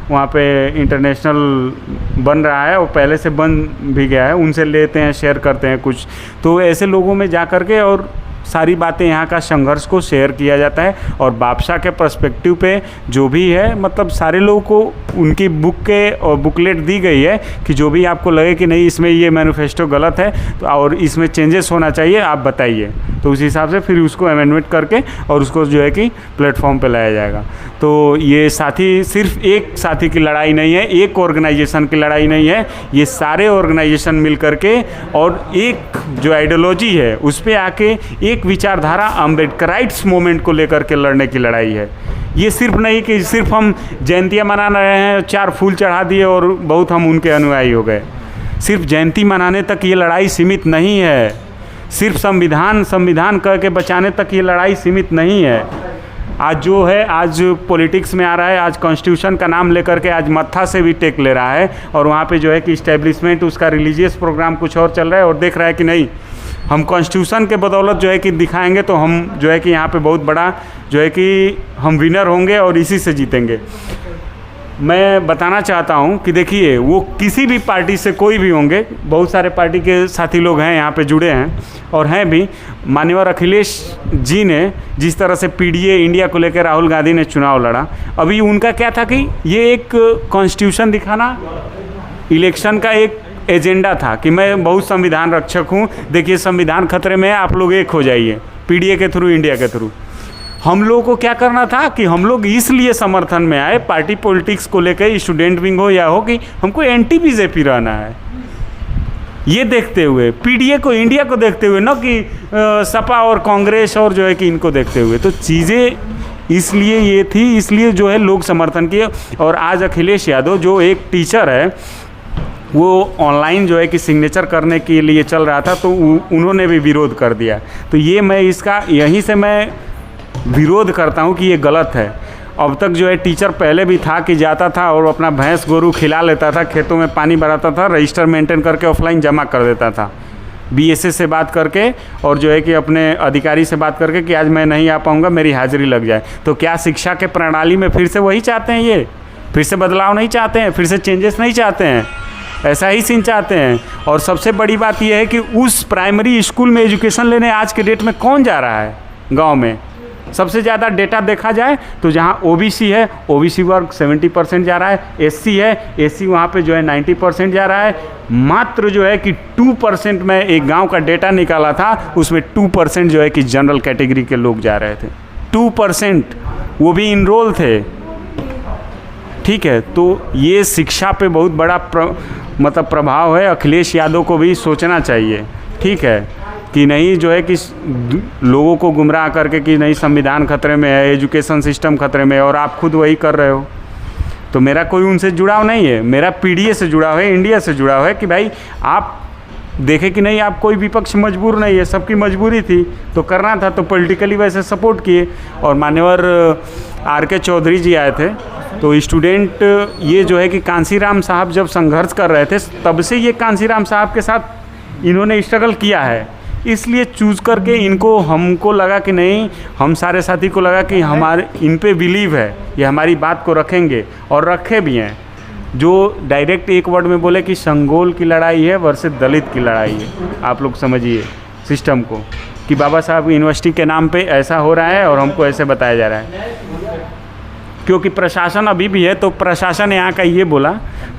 वहाँ पे इंटरनेशनल बन रहा है, और पहले से बन भी गया है, उनसे लेते हैं, शेयर करते हैं कुछ। तो ऐसे लोगों में जा कर के और सारी बातें, यहाँ का संघर्ष को शेयर किया जाता है। और बापसा के पर्सपेक्टिव पे जो भी है, मतलब सारे लोगों को उनकी बुक के और बुकलेट दी गई है कि जो भी आपको लगे कि नहीं, इसमें ये मैनिफेस्टो गलत है तो, और इसमें चेंजेस होना चाहिए, आप बताइए। तो उस हिसाब से फिर उसको अमेंडमेंट करके और उसको जो है कि प्लेटफॉर्म पे लाया जाएगा। तो ये साथी, सिर्फ एक साथी की लड़ाई नहीं है, एक ऑर्गेनाइजेशन की लड़ाई नहीं है, ये सारे ऑर्गेनाइजेशन मिल करके और एक जो आइडियोलॉजी है उस पर आके एक विचारधारा अम्बेडकराइट्स मूवमेंट को लेकर के लड़ने की लड़ाई है। ये सिर्फ नहीं कि सिर्फ हम जयंतियाँ मना रहे हैं, 4 फूल चढ़ा दिए और बहुत हम उनके अनुयायी हो गए। सिर्फ जयंती मनाने तक ये लड़ाई सीमित नहीं है, सिर्फ संविधान कह के बचाने तक ये लड़ाई सीमित नहीं है। आज जो है, आज पॉलिटिक्स में आ रहा है, आज कॉन्स्टिट्यूशन का नाम लेकर के आज मत्था से भी टेक ले रहा है, और वहाँ पे जो है कि इस्टेब्लिशमेंट, उसका रिलीजियस प्रोग्राम कुछ और चल रहा है, और देख रहा है कि नहीं, हम कॉन्स्टिट्यूशन के बदौलत जो है कि दिखाएंगे तो हम जो है कि यहाँ पे बहुत बड़ा जो है कि हम विनर होंगे और इसी से जीतेंगे। मैं बताना चाहता हूँ कि देखिए, वो किसी भी पार्टी से कोई भी होंगे, बहुत सारे पार्टी के साथी लोग हैं यहाँ पे जुड़े हैं और हैं भी। माननीय अखिलेश जी ने जिस तरह से PDA इंडिया को लेकर राहुल गांधी ने चुनाव लड़ा, अभी उनका क्या था कि ये एक कॉन्स्टिट्यूशन दिखाना, इलेक्शन का एक एजेंडा था कि मैं बहुत संविधान रक्षक हूँ, देखिए संविधान खतरे में है, आप लोग एक हो जाइए, PDA के थ्रू, इंडिया के थ्रू। हम लोगों को क्या करना था कि हम लोग इसलिए समर्थन में आए, पार्टी पॉलिटिक्स को लेकर, स्टूडेंट विंग हो या हो, कि हमको एंटी BJP रहना है। ये देखते हुए, पीडीए को, इंडिया को देखते हुए, न कि सपा और कांग्रेस और जो है कि इनको देखते हुए। तो चीज़ें इसलिए ये थी, इसलिए जो है लोग समर्थन किए। और आज अखिलेश यादव जो एक टीचर है, वो ऑनलाइन जो है कि सिग्नेचर करने के लिए चल रहा था, तो उन्होंने भी विरोध कर दिया। तो ये मैं इसका यहीं से मैं विरोध करता हूँ कि ये गलत है। अब तक जो है टीचर पहले भी था कि जाता था और अपना भैंस गोरू खिला लेता था, खेतों में पानी भराता था, रजिस्टर मेंटेन करके ऑफलाइन जमा कर देता था, बीएसए से बात करके और जो है कि अपने अधिकारी से बात करके कि आज मैं नहीं आ पाऊँगा, मेरी हाजिरी लग जाए। तो क्या शिक्षा के प्रणाली में फिर से वही चाहते हैं? ये फिर से बदलाव नहीं चाहते हैं? फिर से चेंजेस नहीं चाहते हैं? ऐसा ही सीन चाहते हैं। और सबसे बड़ी बात यह है कि उस प्राइमरी स्कूल में एजुकेशन लेने आज के डेट में कौन जा रहा है? गांव में सबसे ज़्यादा डेटा देखा जाए तो जहां ओबीसी है, ओबीसी वर्ग 70% जा रहा है, एससी है, एससी वहां पे जो है 90% जा रहा है। मात्र जो है कि 2% में एक गांव का डेटा निकाला था, उसमें 2% जो है कि जनरल कैटेगरी के लोग जा रहे थे। 2%, वो भी इनरोल थे। ठीक है, तो ये शिक्षा पे बहुत बड़ा प्रभाव है। अखिलेश यादव को भी सोचना चाहिए, ठीक है, कि नहीं जो है कि लोगों को गुमराह करके कि नहीं संविधान खतरे में है, एजुकेशन सिस्टम खतरे में है, और आप खुद वही कर रहे हो। तो मेरा कोई उनसे जुड़ाव नहीं है, मेरा पीडीए से जुड़ाव है, इंडिया से जुड़ाव है कि भाई आप देखें कि नहीं, आप कोई विपक्ष मजबूर नहीं है, सबकी मजबूरी थी तो करना था, तो पॉलिटिकली वैसे सपोर्ट किए। और मान्यवर आर.के. चौधरी जी आए थे, तो स्टूडेंट ये जो है कि कांसीराम साहब जब संघर्ष कर रहे थे, तब से ये कांसीराम साहब के साथ इन्होंने स्ट्रगल किया है। इसलिए चूज़ करके इनको, हमको लगा कि नहीं, हम सारे साथी को लगा कि हमारे इन पे बिलीव है, ये हमारी बात को रखेंगे, और रखे भी हैं। जो डायरेक्ट एक वर्ड में बोले कि संगोल की लड़ाई है वर्सेस दलित की लड़ाई है। आप लोग समझिए सिस्टम को कि बाबा साहब यूनिवर्सिटी के नाम पे ऐसा हो रहा है और हमको ऐसे बताया जा रहा है। क्योंकि प्रशासन अभी भी है, तो प्रशासन यहाँ का ये बोला,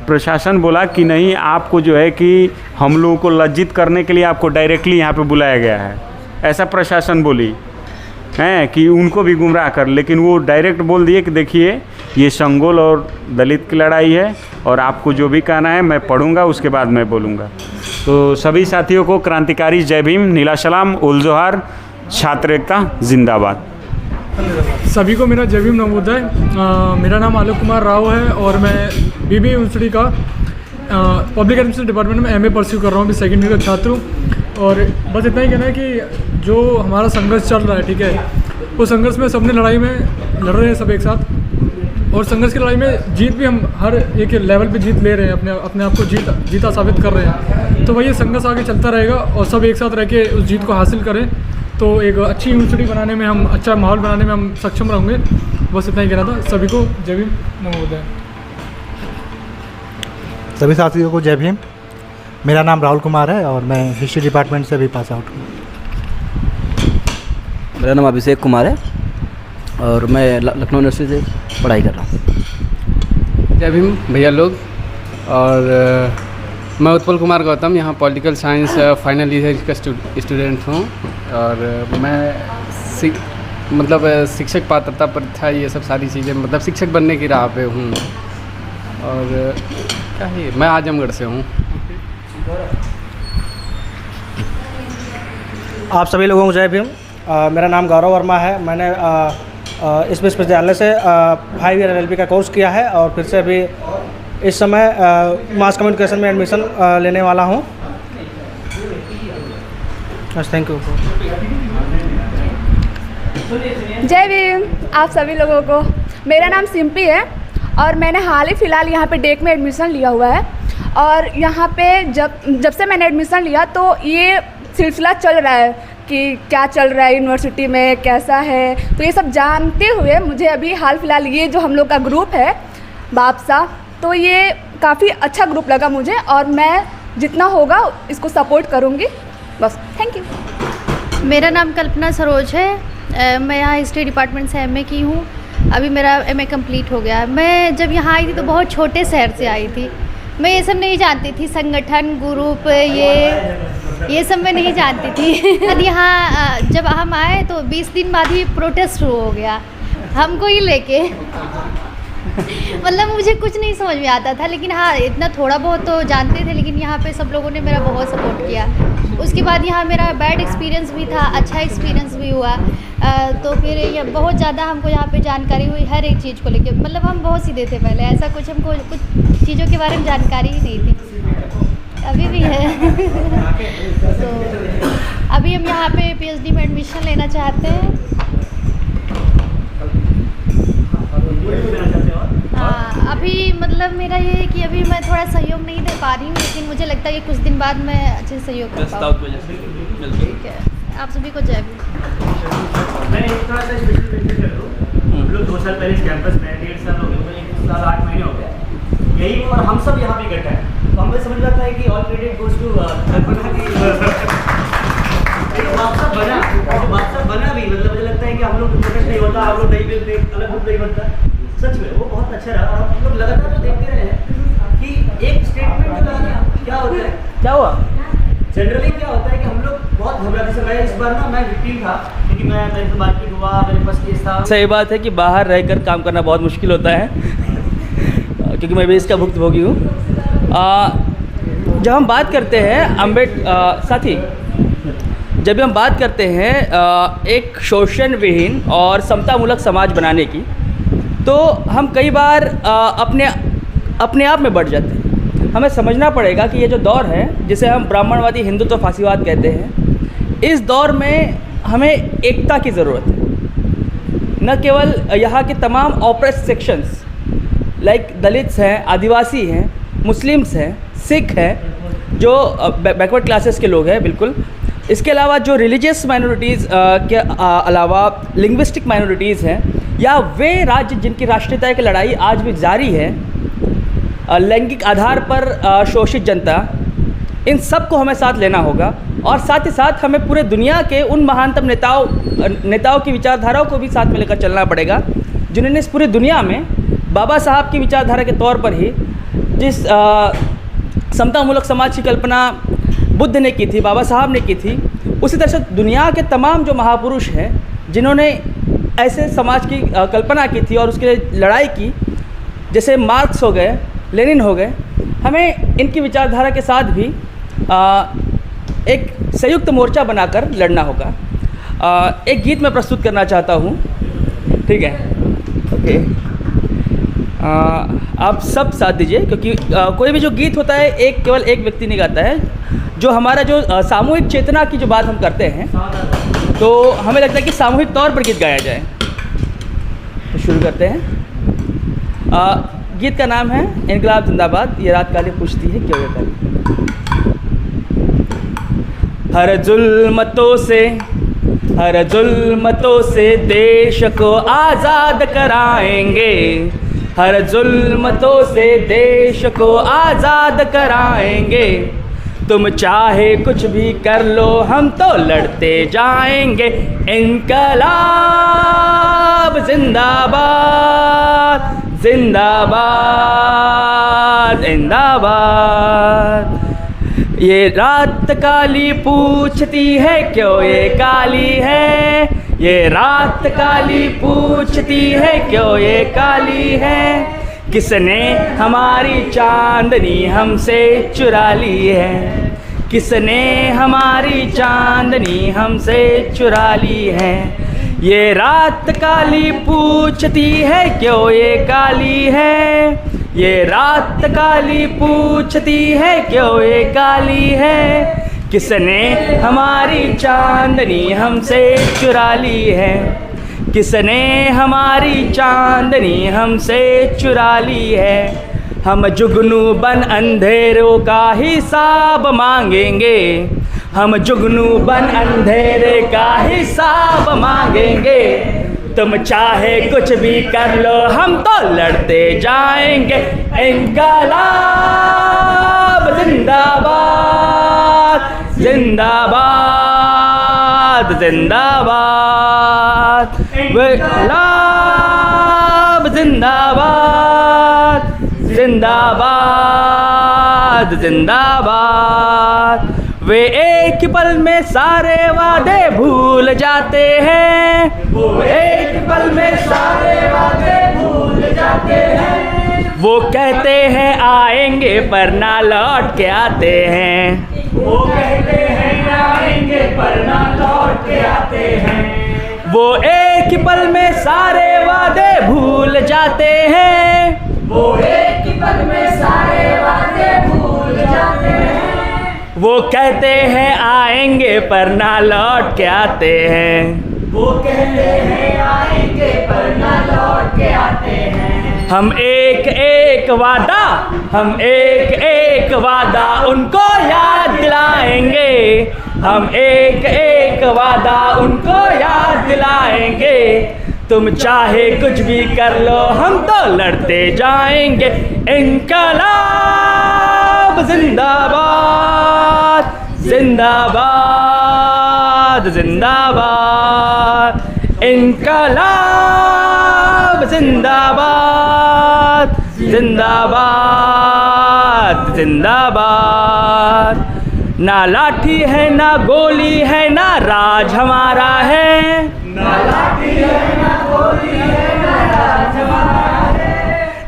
प्रशासन बोला कि नहीं, आपको जो है कि हम लोगों को लज्जित करने के लिए आपको डायरेक्टली यहाँ पे बुलाया गया है, ऐसा प्रशासन बोली हैं कि उनको भी गुमराह कर। लेकिन वो डायरेक्ट बोल दिए कि देखिए ये संगोल और दलित की लड़ाई है, और आपको जो भी कहना है मैं पढ़ूंगा, उसके बाद मैं बोलूँगा। तो सभी साथियों को क्रांतिकारी जय भीम, नीला सलाम, उल जोहार, छात्र एकता जिंदाबाद। सभी को मेरा जय भीम नवोदय। मेरा नाम आलोक कुमार राव है और मैं बीबी यूनिवर्सिटी का पब्लिक एडमिनिस्ट्रेशन डिपार्टमेंट में एमए परस्यू कर रहा हूँ, अभी सेकेंड ईयर का छात्र हूँ। और बस इतना ही कहना है कि जो हमारा संघर्ष चल रहा है, ठीक है, उस संघर्ष में सबने लड़ाई में लड़ रहे हैं सब एक साथ, और संघर्ष की लड़ाई में जीत भी हम हर एक लेवल पे जीत ले रहे हैं, अपने आप को जीता साबित कर रहे हैं। तो वही संघर्ष आगे चलता रहेगा और सब एक साथ रह के उस जीत को हासिल करें, तो एक अच्छी यूनिवर्सिटी बनाने में हम, अच्छा माहौल बनाने में हम सक्षम रहेंगे। बस इतना ही कहना था। सभी को जय भीम नवोदय। सभी साथियों को जय भीम। मेरा नाम राहुल कुमार है और मैं हिस्ट्री डिपार्टमेंट से भी पास आउट हूँ। मेरा नाम अभिषेक कुमार है और मैं लखनऊ यूनिवर्सिटी से पढ़ाई कर रहा हूँ। जय भीम भैया लोग। और मैं उत्पल कुमार गौतम, यहाँ पॉलिटिकल साइंस फाइनल ईयर का स्टूडेंट हूँ। और मैं मतलब शिक्षक पात्रता परीक्षा, ये सब सारी चीज़ें, मतलब शिक्षक बनने की राह पे हूँ। और क्या है, मैं आजमगढ़ से हूँ। आप सभी लोगों को जय भीम। मेरा नाम गौरव वर्मा है। मैंने इस विश्वविद्यालय से 5 ईयर LLB का कोर्स किया है और फिर से अभी इस समय मास कम्युनिकेशन में एडमिशन लेने वाला हूँ। बस, थैंक यू। जय भीम आप सभी लोगों को। मेरा नाम सिंपी है और मैंने हाल ही फ़िलहाल यहाँ पे डेक में एडमिशन लिया हुआ है। और यहाँ पे जब से मैंने एडमिशन लिया तो ये सिलसिला चल रहा है कि क्या चल रहा है यूनिवर्सिटी में, कैसा है, तो ये सब जानते हुए मुझे अभी हाल फिलहाल ये जो हम लोग का ग्रुप है बापसा, तो ये काफ़ी अच्छा ग्रुप लगा मुझे और मैं जितना होगा इसको सपोर्ट करूँगी। बस, थैंक यू। मेरा नाम कल्पना सरोज है। मैं यहाँ हिस्ट्री डिपार्टमेंट से MA की हूँ। अभी मेरा MA कंप्लीट हो गया। मैं जब यहाँ आई थी तो बहुत छोटे शहर से आई थी। मैं ये सब नहीं जानती थी, संगठन, ग्रुप, ये सब मैं नहीं जानती थी। यहाँ जब हम आए तो 20 दिन बाद ही प्रोटेस्ट शुरू हो गया हमको ही लेके। मतलब मुझे कुछ नहीं समझ में आता था, लेकिन हाँ इतना थोड़ा बहुत तो जानते थे, लेकिन यहाँ पे सब लोगों ने मेरा बहुत सपोर्ट किया। उसके बाद यहाँ मेरा बैड एक्सपीरियंस भी था, अच्छा एक्सपीरियंस भी हुआ। तो फिर ये बहुत ज़्यादा हमको यहाँ पे जानकारी हुई हर एक चीज़ को लेके। मतलब हम बहुत सीधे थे पहले, ऐसा कुछ हमको कुछ चीज़ों के बारे में जानकारी ही नहीं थी, अभी भी है। तो अभी हम यहाँ पे PhD में एडमिशन लेना चाहते हैं। हाँ, अभी मतलब मेरा ये है कि अभी मैं थोड़ा सहयोग नहीं दे पा रही हूँ, लेकिन मुझे लगता है कि कुछ दिन बाद मैं अच्छे से सहयोग कर पाऊँ। ठीक है, आप सभी को जय भीम। मैं थोड़ा सा स्पेशल मेंशन कर दूँ। हम लोग 2 साल पहले इस कैंपस में 1.5 साल हो गए, 1 साल 8 महीने हो गए यही, और हम सब यहाँ पे इकट्ठा हैं। तो हमें समझ में आता है कि all credit goes to WhatsApp बना भी, मतलब मुझे लगता है कि हम लोग प्रोटेस्ट नहीं होता, हम लोग नहीं मिलते, अलग ग्रुप नहीं बनता। सच में वो बहुत अच्छा रहा, और हम लोग लगातार तो देखते रहे हैं कि एक स्टेटमेंट जो था ना, क्या होता है, क्या हुआ जनरली क्या होता है कि हम लोग बहुत घबराते हैं। मैं इस बार ना मैं विक्टिम था, क्योंकि मेरे से मार्केट हुआ, मेरे पास केस था। सही बात है कि बाहर रहकर काम करना बहुत मुश्किल होता है क्योंकि मैं भी इसका भुक्तभोगी हूँ। जब हम बात करते हैं साथी, जब हम बात करते हैं एक शोषण विहीन और समतामूलक समाज बनाने की, तो हम कई बार अपने आप में बढ़ जाते हैं। हमें समझना पड़ेगा कि ये जो दौर है, जिसे हम ब्राह्मणवादी हिंदुत्व फासीवाद कहते हैं, इस दौर में हमें एकता की ज़रूरत है। न केवल यहाँ के तमाम ऑप्रेस्ड सेक्शंस लाइक दलित्स हैं, आदिवासी हैं, मुस्लिम्स हैं, सिख हैं, जो बैकवर्ड क्लासेस के लोग हैं बिल्कुल, इसके अलावा जो रिलीजियस माइनॉरिटीज़ के अलावा लिंग्विस्टिक माइनॉरिटीज़ हैं, या वे राज्य जिनकी राष्ट्रीयता की लड़ाई आज भी जारी है, लैंगिक आधार पर शोषित जनता, इन सब को हमें साथ लेना होगा। और साथ ही साथ हमें पूरे दुनिया के उन महानतम नेताओं की विचारधाराओं को भी साथ में लेकर चलना पड़ेगा, जिन्होंने इस पूरी दुनिया में बाबा साहब की विचारधारा के तौर पर ही जिस समतामूलक समाज की कल्पना बुद्ध ने की थी, बाबा साहब ने की थी, उसी तरह से दुनिया के तमाम जो महापुरुष हैं जिन्होंने ऐसे समाज की कल्पना की थी और उसके लिए लड़ाई की, जैसे मार्क्स हो गए, लेनिन हो गए, हमें इनकी विचारधारा के साथ भी एक संयुक्त मोर्चा बनाकर लड़ना होगा। एक गीत मैं प्रस्तुत करना चाहता हूँ, ठीक है? ओके, आप सब साथ दीजिए, क्योंकि कोई भी जो गीत होता है केवल एक व्यक्ति नहीं गाता है। जो हमारा जो सामूहिक चेतना की जो बात हम करते हैं, तो हमें लगता है कि सामूहिक तौर पर गीत गाया जाए। तो शुरू करते हैं। गीत का नाम है इनकलाब जिंदाबाद। ये रात काली पूछती है क्यों ये काली। हर जुल्मतों से देश को आज़ाद कराएंगे, हर जुल्मतों से देश को आज़ाद कराएंगे। तुम चाहे कुछ भी कर लो, हम तो लड़ते जाएंगे। इनकलाब जिंदाबाद, जिंदाबाद, जिंदाबाद। ये रात काली पूछती है क्यों ये काली है, ये रात काली पूछती है क्यों ये काली है। किसने हमारी चांदनी हमसे चुरा ली है, किसने हमारी चांदनी हमसे चुरा ली है। ये रात काली पूछती है क्यों ये काली है, ये रात काली पूछती है क्यों ये काली है। किसने हमारी चांदनी हमसे चुरा ली है, किसने हमारी चांदनी हमसे चुरा ली है। हम जुगनू बन अंधेरों का हिसाब मांगेंगे, हम जुगनू बन अंधेरे का हिसाब मांगेंगे। तुम चाहे कुछ भी कर लो, हम तो लड़ते जाएंगे। इनकलाब जिंदाबाद, जिंदाबाद, जिंदाबाद। इनकलाब जिंदाबाद, जिंदाबाद, जिंदाबाद। वे एक पल में सारे वादे भूल जाते हैं, वो एक पल में सारे वादे भूल वो कहते हैं आएंगे पर ना लौट के आते हैं। वो कहते हैं आएंगे पर ना लौट के आते हैं। वो एक ही पल में सारे वादे भूल जाते हैं। वो एक ही पल में सारे वादे भूल जाते हैं। वो कहते हैं आएंगे पर ना लौट के आते हैं। वो कहते हैं आएंगे पर ना लौट के आते हैं। हम एक एक वादा उनको याद दिलाएंगे। हम एक एक वादा उनको याद दिलाएंगे। तुम चाहे कुछ भी कर लो हम तो लड़ते जाएंगे। इंकलाब जिंदाबाद जिंदाबाद जिंदाबाद। इंकलाब जिंदाबाद जिंदाबाद जिंदाबाद। ना लाठी है ना गोली है ना राज हमारा है। ना लाठी है ना गोली है ना राज हमारा है।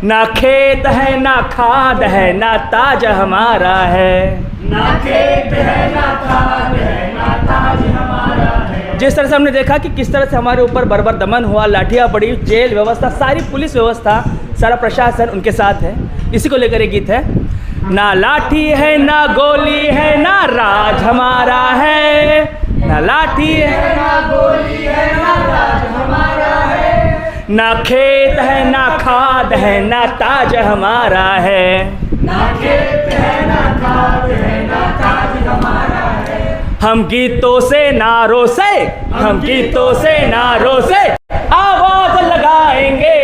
ना खेत है ना खाद है ना ताज हमारा है। ना खेत है ना खाद है ना ताज हमारा है। जिस तरह से हमने देखा कि किस तरह से हमारे ऊपर बर्बर दमन हुआ, लाठियाँ पड़ी, जेल व्यवस्था, सारी पुलिस व्यवस्था, सारा प्रशासन उनके साथ है। इसी को लेकर एक गीत है। ना लाठी है ना गोली है ना राज हमारा है। ना लाठी है ना गोली है ना राज हमारा है। ना खेत है ना खाद है ना ताज हमारा है। ना खेत है ना खाद है ना ताज हमारा है। हम गीतों से नारों से आवाज लगाएंगे।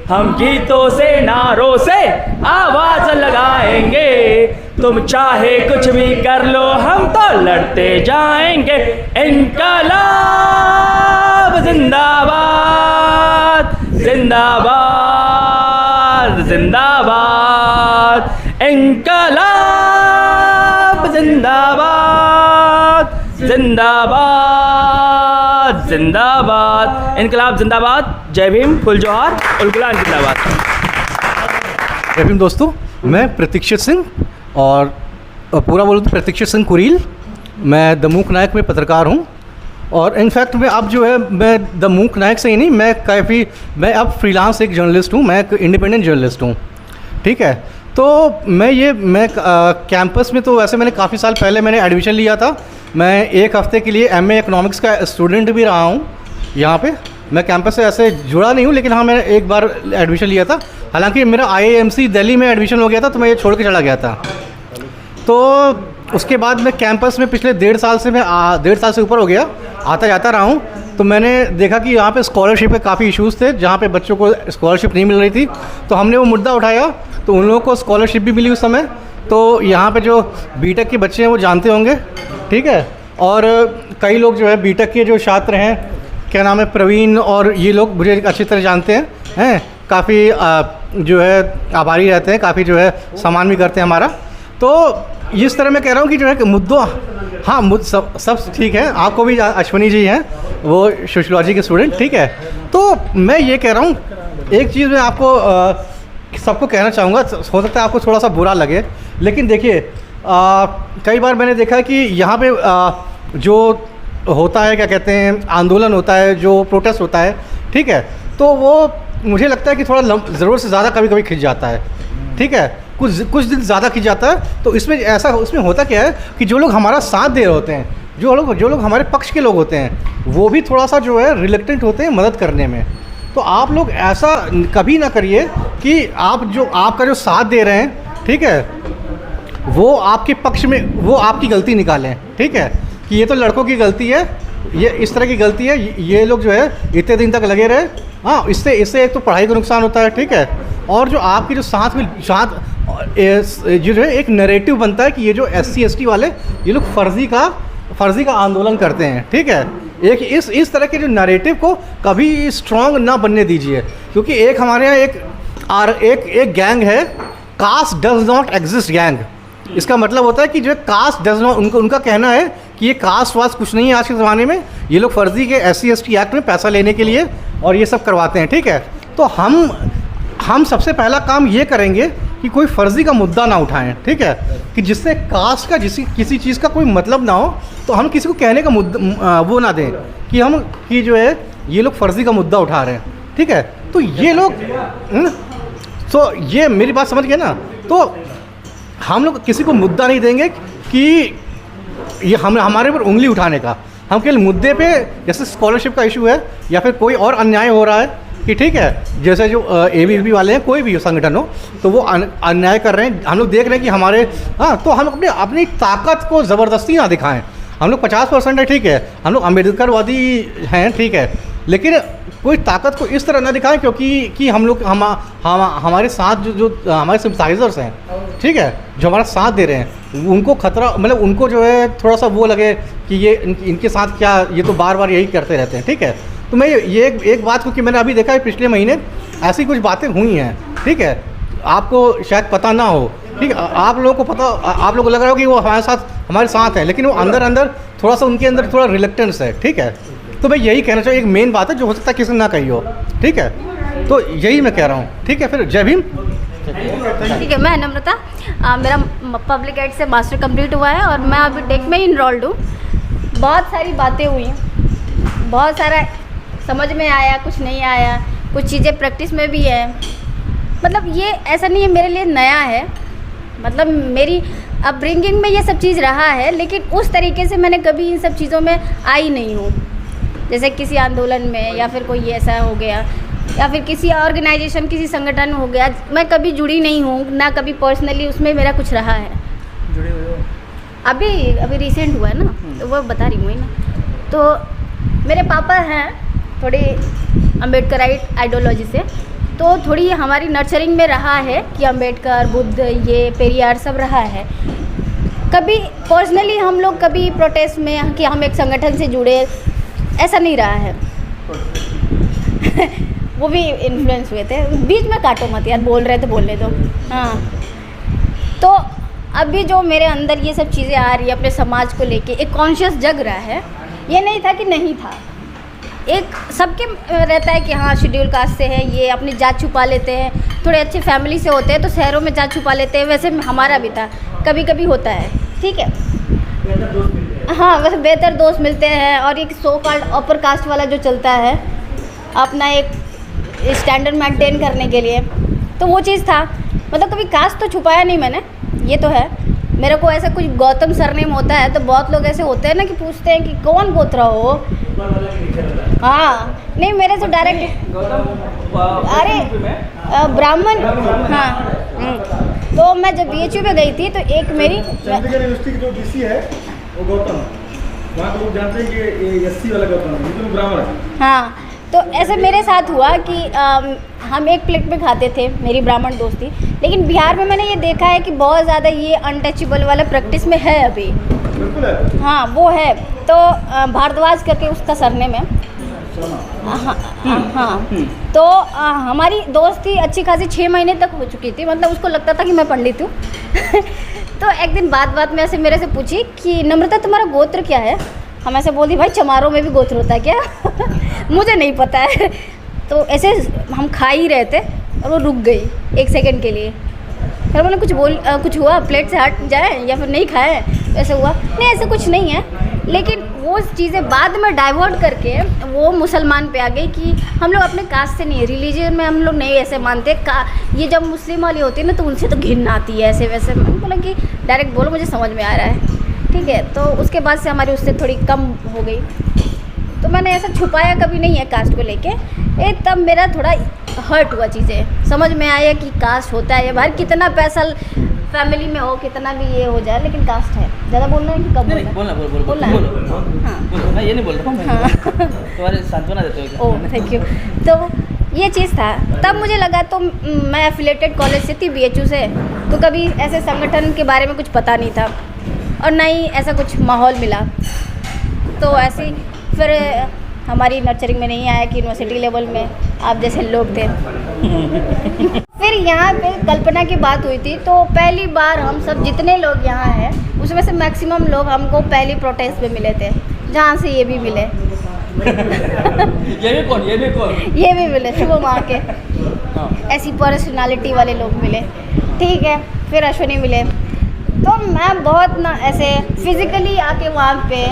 हम गीतों से नारों से आवाज लगाएंगे। तुम चाहे कुछ भी कर लो हम तो लड़ते जाएंगे। इंकलाब जिंदाबाद जिंदाबाद जिंदाबाद। इंकलाब जिंदाबाद जिंदाबाद जिंदाबाद। इनकलाब जिंदाबाद। जय भीम, फुल जोहार, उलगुलान जिंदाबाद। जय भीम दोस्तों, मैं प्रतीक्षित सिंह और पूरा बोलूँ तो प्रतीक्षित सिंह कुरील। मैं द मूक नायक में पत्रकार हूँ और इनफैक्ट मैं अब जो है मैं द मूक नायक से ही नहीं, मैं अब फ्रीलांस एक जर्नलिस्ट हूँ। मैं एक इंडिपेंडेंट जर्नलिस्ट हूँ, ठीक है। तो मैं कैंपस में तो वैसे मैंने काफ़ी साल पहले मैंने एडमिशन लिया था। मैं एक हफ़्ते के लिए MA इकोनॉमिक्स का स्टूडेंट भी रहा हूँ यहाँ पे। मैं कैंपस से ऐसे जुड़ा नहीं हूँ, लेकिन हाँ मैंने एक बार एडमिशन लिया था। हालांकि मेरा IIMC दिल्ली में एडमिशन हो गया था तो मैं ये छोड़ के चला गया था। तो उसके बाद मैं कैंपस में पिछले 1.5 साल से ऊपर हो गया आता जाता रहा हूँ। तो मैंने देखा कि यहाँ पे स्कॉलरशिप के काफ़ी इश्यूज़ थे, जहाँ पे बच्चों को स्कॉलरशिप नहीं मिल रही थी। तो हमने वो मुद्दा उठाया, तो उन लोगों को स्कॉलरशिप भी मिली उस समय। तो यहाँ पे जो बीटेक के बच्चे हैं वो जानते होंगे, ठीक है। और कई लोग जो है बीटेक के जो छात्र हैं, क्या नाम है, प्रवीण, और ये लोग मुझे अच्छी तरह जानते हैं काफ़ी जो है आभारी रहते हैं, काफ़ी जो है सम्मान भी करते हैं हमारा। तो इस तरह मैं कह रहा हूँ कि जो है कि मुद्दों, हाँ सब ठीक है। आपको भी अश्विनी जी हैं, वो सोशियोलॉजी के स्टूडेंट, ठीक है। तो मैं ये कह रहा हूँ, एक चीज़ मैं आपको सबको कहना चाहूँगा, हो सकता है आपको थोड़ा सा बुरा लगे, लेकिन देखिए कई बार मैंने देखा है कि यहाँ पे जो होता है, क्या कहते हैं, आंदोलन होता है, जो प्रोटेस्ट होता है, ठीक है, तो वो मुझे लगता है कि थोड़ा ज़रूरत से ज़्यादा कभी कभी खिंच जाता है, ठीक है। कुछ दिन ज़्यादा खिंच जाता है। तो इसमें होता क्या है कि जो लोग हमारा साथ दे रहे होते हैं, जो लोग हमारे पक्ष के लोग होते हैं, वो भी थोड़ा सा जो है रिलेक्टेंट होते हैं मदद करने में। तो आप लोग ऐसा कभी ना करिए कि आपका जो साथ दे रहे हैं, ठीक है, वो आपके पक्ष में वो आपकी गलती निकालें, ठीक है, कि ये तो लड़कों की गलती है, ये इस तरह की गलती है, ये लोग जो है इतने दिन तक लगे रहे। हाँ, इससे एक तो पढ़ाई का नुकसान होता है, ठीक है। और जो आपकी जो साथ जो है एक नैरेटिव बनता है कि ये जो SC ST वाले, ये लोग फर्जी का आंदोलन करते हैं, ठीक है। एक इस तरह के जो नैरेटिव को कभी स्ट्रॉन्ग ना बनने दीजिए, क्योंकि एक हमारे यहाँ एक गैंग है, caste does not exist gang. इसका मतलब होता है कि जो कास्ट डज नॉट, उनका कहना है कि ये कास्ट वास्ट कुछ नहीं है आज के ज़माने में, ये लोग फर्जी के SC ST एक्ट में पैसा लेने के लिए और ये सब करवाते हैं, ठीक है। तो हम हम सबसे पहला काम ये करेंगे कि कोई फर्जी का मुद्दा ना उठाएं, ठीक है, कि जिससे कास्ट का किसी चीज़ का कोई मतलब ना हो, तो हम किसी को कहने का मुद्दा वो ना दें कि जो है ये लोग फर्जी का मुद्दा उठा रहे हैं, ठीक है। तो ये लोग तो ये मेरी बात समझ गए ना, तो हम लोग किसी को मुद्दा नहीं देंगे कि ये हमारे ऊपर उंगली उठाने का। हम केवल मुद्दे पे, जैसे स्कॉलरशिप का इशू है या फिर कोई और अन्याय हो रहा है कि ठीक है, जैसे जो ABVP वाले हैं, कोई भी संगठन हो, तो वो अन्याय कर रहे हैं, हम लोग देख रहे हैं कि हमारे तो हम अपनी ताकत को ज़बरदस्ती ना दिखाएं। हम लोग 50% है, ठीक है, हम लोग अम्बेडकरवादी हैं, ठीक है, लेकिन कोई ताकत को इस तरह ना दिखाएं क्योंकि हम लोग हमारे साथ जो हमारे सिम्पथाइजर्स हैं, ठीक है, जो हमारा साथ दे रहे हैं, उनको खतरा, मतलब उनको जो है थोड़ा सा वो लगे कि ये इनके साथ क्या, ये तो बार बार यही करते रहते हैं, ठीक है। तो मैं ये एक बात, क्योंकि मैंने अभी देखा है पिछले महीने ऐसी कुछ बातें हुई हैं, ठीक है, आपको शायद पता ना हो, ठीक है, आप लोगों को पता, आप लोगों को लग रहा हो कि वो हमारे साथ है, लेकिन वो अंदर थोड़ा सा उनके अंदर थोड़ा रिलेक्टेंस है, ठीक है। तो मैं यही कहना चाहिए, एक मेन बात है जो हो सकता है किसी ने ना कही हो, ठीक है, तो यही मैं कह रहा हूँ, ठीक है। फिर जय भीम। ठीक है, मैं नम्रता, मेरा पब्लिक एड से मास्टर कंप्लीट हुआ है और मैं अभी टेक में इनरोल्ड हूँ। बहुत सारी बातें हुई, बहुत सारा समझ में आया, कुछ नहीं आया, कुछ चीज़ें प्रैक्टिस में भी है। मतलब ये ऐसा नहीं है मेरे लिए नया है, मतलब मेरी अपब्रिंगिंग में ये सब चीज़ रहा है, लेकिन उस तरीके से मैंने कभी इन सब चीज़ों में आई नहीं हूँ। जैसे किसी आंदोलन में या फिर कोई ऐसा हो गया या फिर किसी ऑर्गेनाइजेशन, किसी संगठन हो गया, मैं कभी जुड़ी नहीं हूँ, ना कभी पर्सनली उसमें मेरा कुछ रहा है। जुड़े हुए हो? अभी रिसेंट हुआ है ना, तो वो बता रही हूँ ना। तो मेरे पापा हैं थोड़ी अम्बेडकराइट आइडियोलॉजी से, तो थोड़ी हमारी नर्चरिंग में रहा है कि अम्बेडकर, बुद्ध, ये पेरियार सब रहा है। कभी पर्सनली हम लोग कभी प्रोटेस्ट में कि हम एक संगठन से जुड़े, ऐसा नहीं रहा है। वो भी इन्फ्लुएंस हुए थे, बीच में काटो मत यार, बोल रहे तो बोलने दो। हाँ, तो अभी जो मेरे अंदर ये सब चीज़ें आ रही है अपने समाज को लेके, एक कॉन्शियस जग रहा है। ये नहीं था कि नहीं था, एक सबके रहता है कि हाँ शेड्यूल कास्ट से है, ये अपनी जात छुपा लेते हैं, थोड़े अच्छे फैमिली से होते हैं तो शहरों में जात छुपा लेते हैं, वैसे हमारा भी था, कभी कभी होता है, ठीक है। हाँ, वैसे बेहतर दोस्त मिलते हैं, और एक सो कॉल्ड अपर कास्ट वाला जो चलता है अपना एक स्टैंडर्ड मेंटेन करने के लिए, तो वो चीज़ था। मतलब कभी कास्ट तो छुपाया नहीं मैंने, ये तो है। मेरे को ऐसा कुछ गौतम सरनेम होता है तो बहुत लोग ऐसे होते हैं ना कि पूछते हैं कि कौन गोत्रा हो। हाँ, नहीं मेरे से डायरेक्ट, अरे ब्राह्मण। हाँ, तो मैं जब BHU में गई थी तो एक मेरी यूनिवर्सिटी की जो DC है वो गौतम, वहाँ तो लोग जानते हैं कि SC वाला गौतम है, लेकिन ब्राह्मण है। हाँ, तो ऐसे मेरे साथ हुआ कि हम एक प्लेट में खाते थे, मेरी ब्राह्मण दोस्त थी, लेकिन बिहार में मैंने ये देखा है कि बहुत ज़्यादा ये अनटचेबल वाला प्रैक्टिस में है अभी। हाँ, वो है। तो भारद्वाज करके उसका सरनेम है। हाँ, तो हमारी दोस्ती अच्छी खासी 6 महीने तक हो चुकी थी, मतलब उसको लगता था कि मैं पंडित हूँ। तो एक दिन बात में ऐसे मेरे से पूछी कि नम्रता तुम्हारा गोत्र क्या है। हम ऐसे बोल दी भाई चमारों में भी गोत्र होता है क्या? मुझे नहीं पता है। तो ऐसे हम खा ही रहे थे और वो रुक गई 1 सेकंड के लिए। फिर मैंने कुछ हुआ, प्लेट से हट जाए या फिर नहीं खाए, ऐसे हुआ नहीं, ऐसे कुछ नहीं है। लेकिन वो चीज़ें बाद में डाइवर्ट करके वो मुसलमान पे आ गई कि हम लोग अपने कास्ट से नहीं, रिलीजन में हम लोग नहीं ऐसे मानते। ये जब मुस्लिम वाली होती है ना तो उनसे तो घिन आती है ऐसे वैसे। मैंने बोला कि डायरेक्ट बोलो, मुझे समझ में आ रहा है, ठीक है। तो उसके बाद से हमारी उससे थोड़ी कम हो गई। तो मैंने ऐसा छुपाया कभी नहीं है कास्ट को लेके। तब मेरा थोड़ा हर्ट हुआ, चीज़ें समझ में आया कि कास्ट होता है। भाई कितना पैसा फैमिली में हो, कितना भी ये हो जाए, लेकिन कास्ट है। ज़्यादा बोलना है कि कम बोलना? बोलना है। मैं ये नहीं बोल रहा हूँ, हाँ, तुम्हारे सांत्वना देते हो। Oh thank you. तो ये चीज़ था, तब मुझे लगा। तो मैं एफिलेटेड कॉलेज से थी, BHU से, तो कभी ऐसे संगठन के बारे में कुछ पता नहीं था और ना ही ऐसा कुछ माहौल मिला। तो ऐसे फिर हमारी नर्चरिंग में नहीं आया कि यूनिवर्सिटी लेवल में आप जैसे लोग थे। फिर यहाँ पे कल्पना की बात हुई थी, तो पहली बार हम सब जितने लोग यहाँ हैं उसमें से मैक्सिमम लोग हमको पहली प्रोटेस्ट में मिले थे, जहाँ से ये भी मिले। ये भी कौन? ये भी मिले शुभम आके। ऐसी पर्सनालिटी वाले लोग मिले, ठीक है। फिर अश्विनी मिले, तो मैं बहुत ना ऐसे फिज़िकली आके वहाँ पे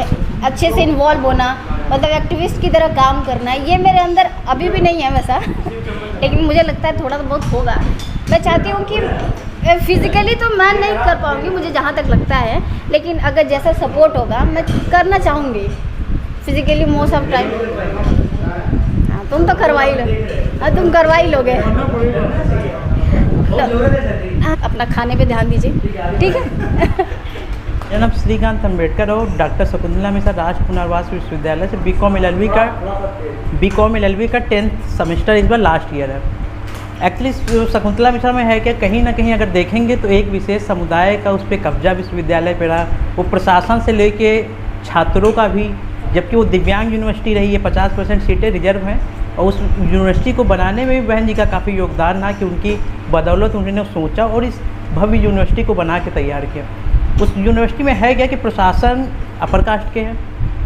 अच्छे से इन्वॉल्व होना, मतलब एक्टिविस्ट की तरह काम करना, ये मेरे अंदर अभी भी नहीं है वैसा लेकिन मुझे लगता है थोड़ा तो बहुत होगा। मैं चाहती हूँ कि फिज़िकली तो मैं नहीं कर पाऊँगी, मुझे जहाँ तक लगता है, लेकिन अगर जैसा सपोर्ट होगा मैं करना चाहूँगी फिज़िकली मोस्ट ऑफ टाइम। हाँ, तुम तो करवा ही लो, हाँ तुम करवा ही लोगे। अपना खाने पे ध्यान दीजिए, ठीक है। मेरा नाम श्रीकांत अम्बेडकर और डॉक्टर शकुंतला मिश्रा राज पुनर्वास विश्वविद्यालय से बीकॉम एलएलबी का 10th सेमेस्टर इस बार लास्ट ईयर है। एक्चुअली शकुंतला मिश्रा में है कि कहीं ना कहीं अगर देखेंगे तो एक विशेष समुदाय का उस पर कब्जा विश्वविद्यालय पे रहा, वो प्रशासन से लेके छात्रों का भी, जबकि वो दिव्यांग यूनिवर्सिटी रही है, 50% सीटें रिजर्व हैं और उस यूनिवर्सिटी को बनाने में भी बहन जी का काफ़ी योगदान रहा कि उनकी बदौलत उन्होंने सोचा और इस भव्य यूनिवर्सिटी को बना के तैयार किया। उस यूनिवर्सिटी में है क्या कि प्रशासन अपर कास्ट के हैं,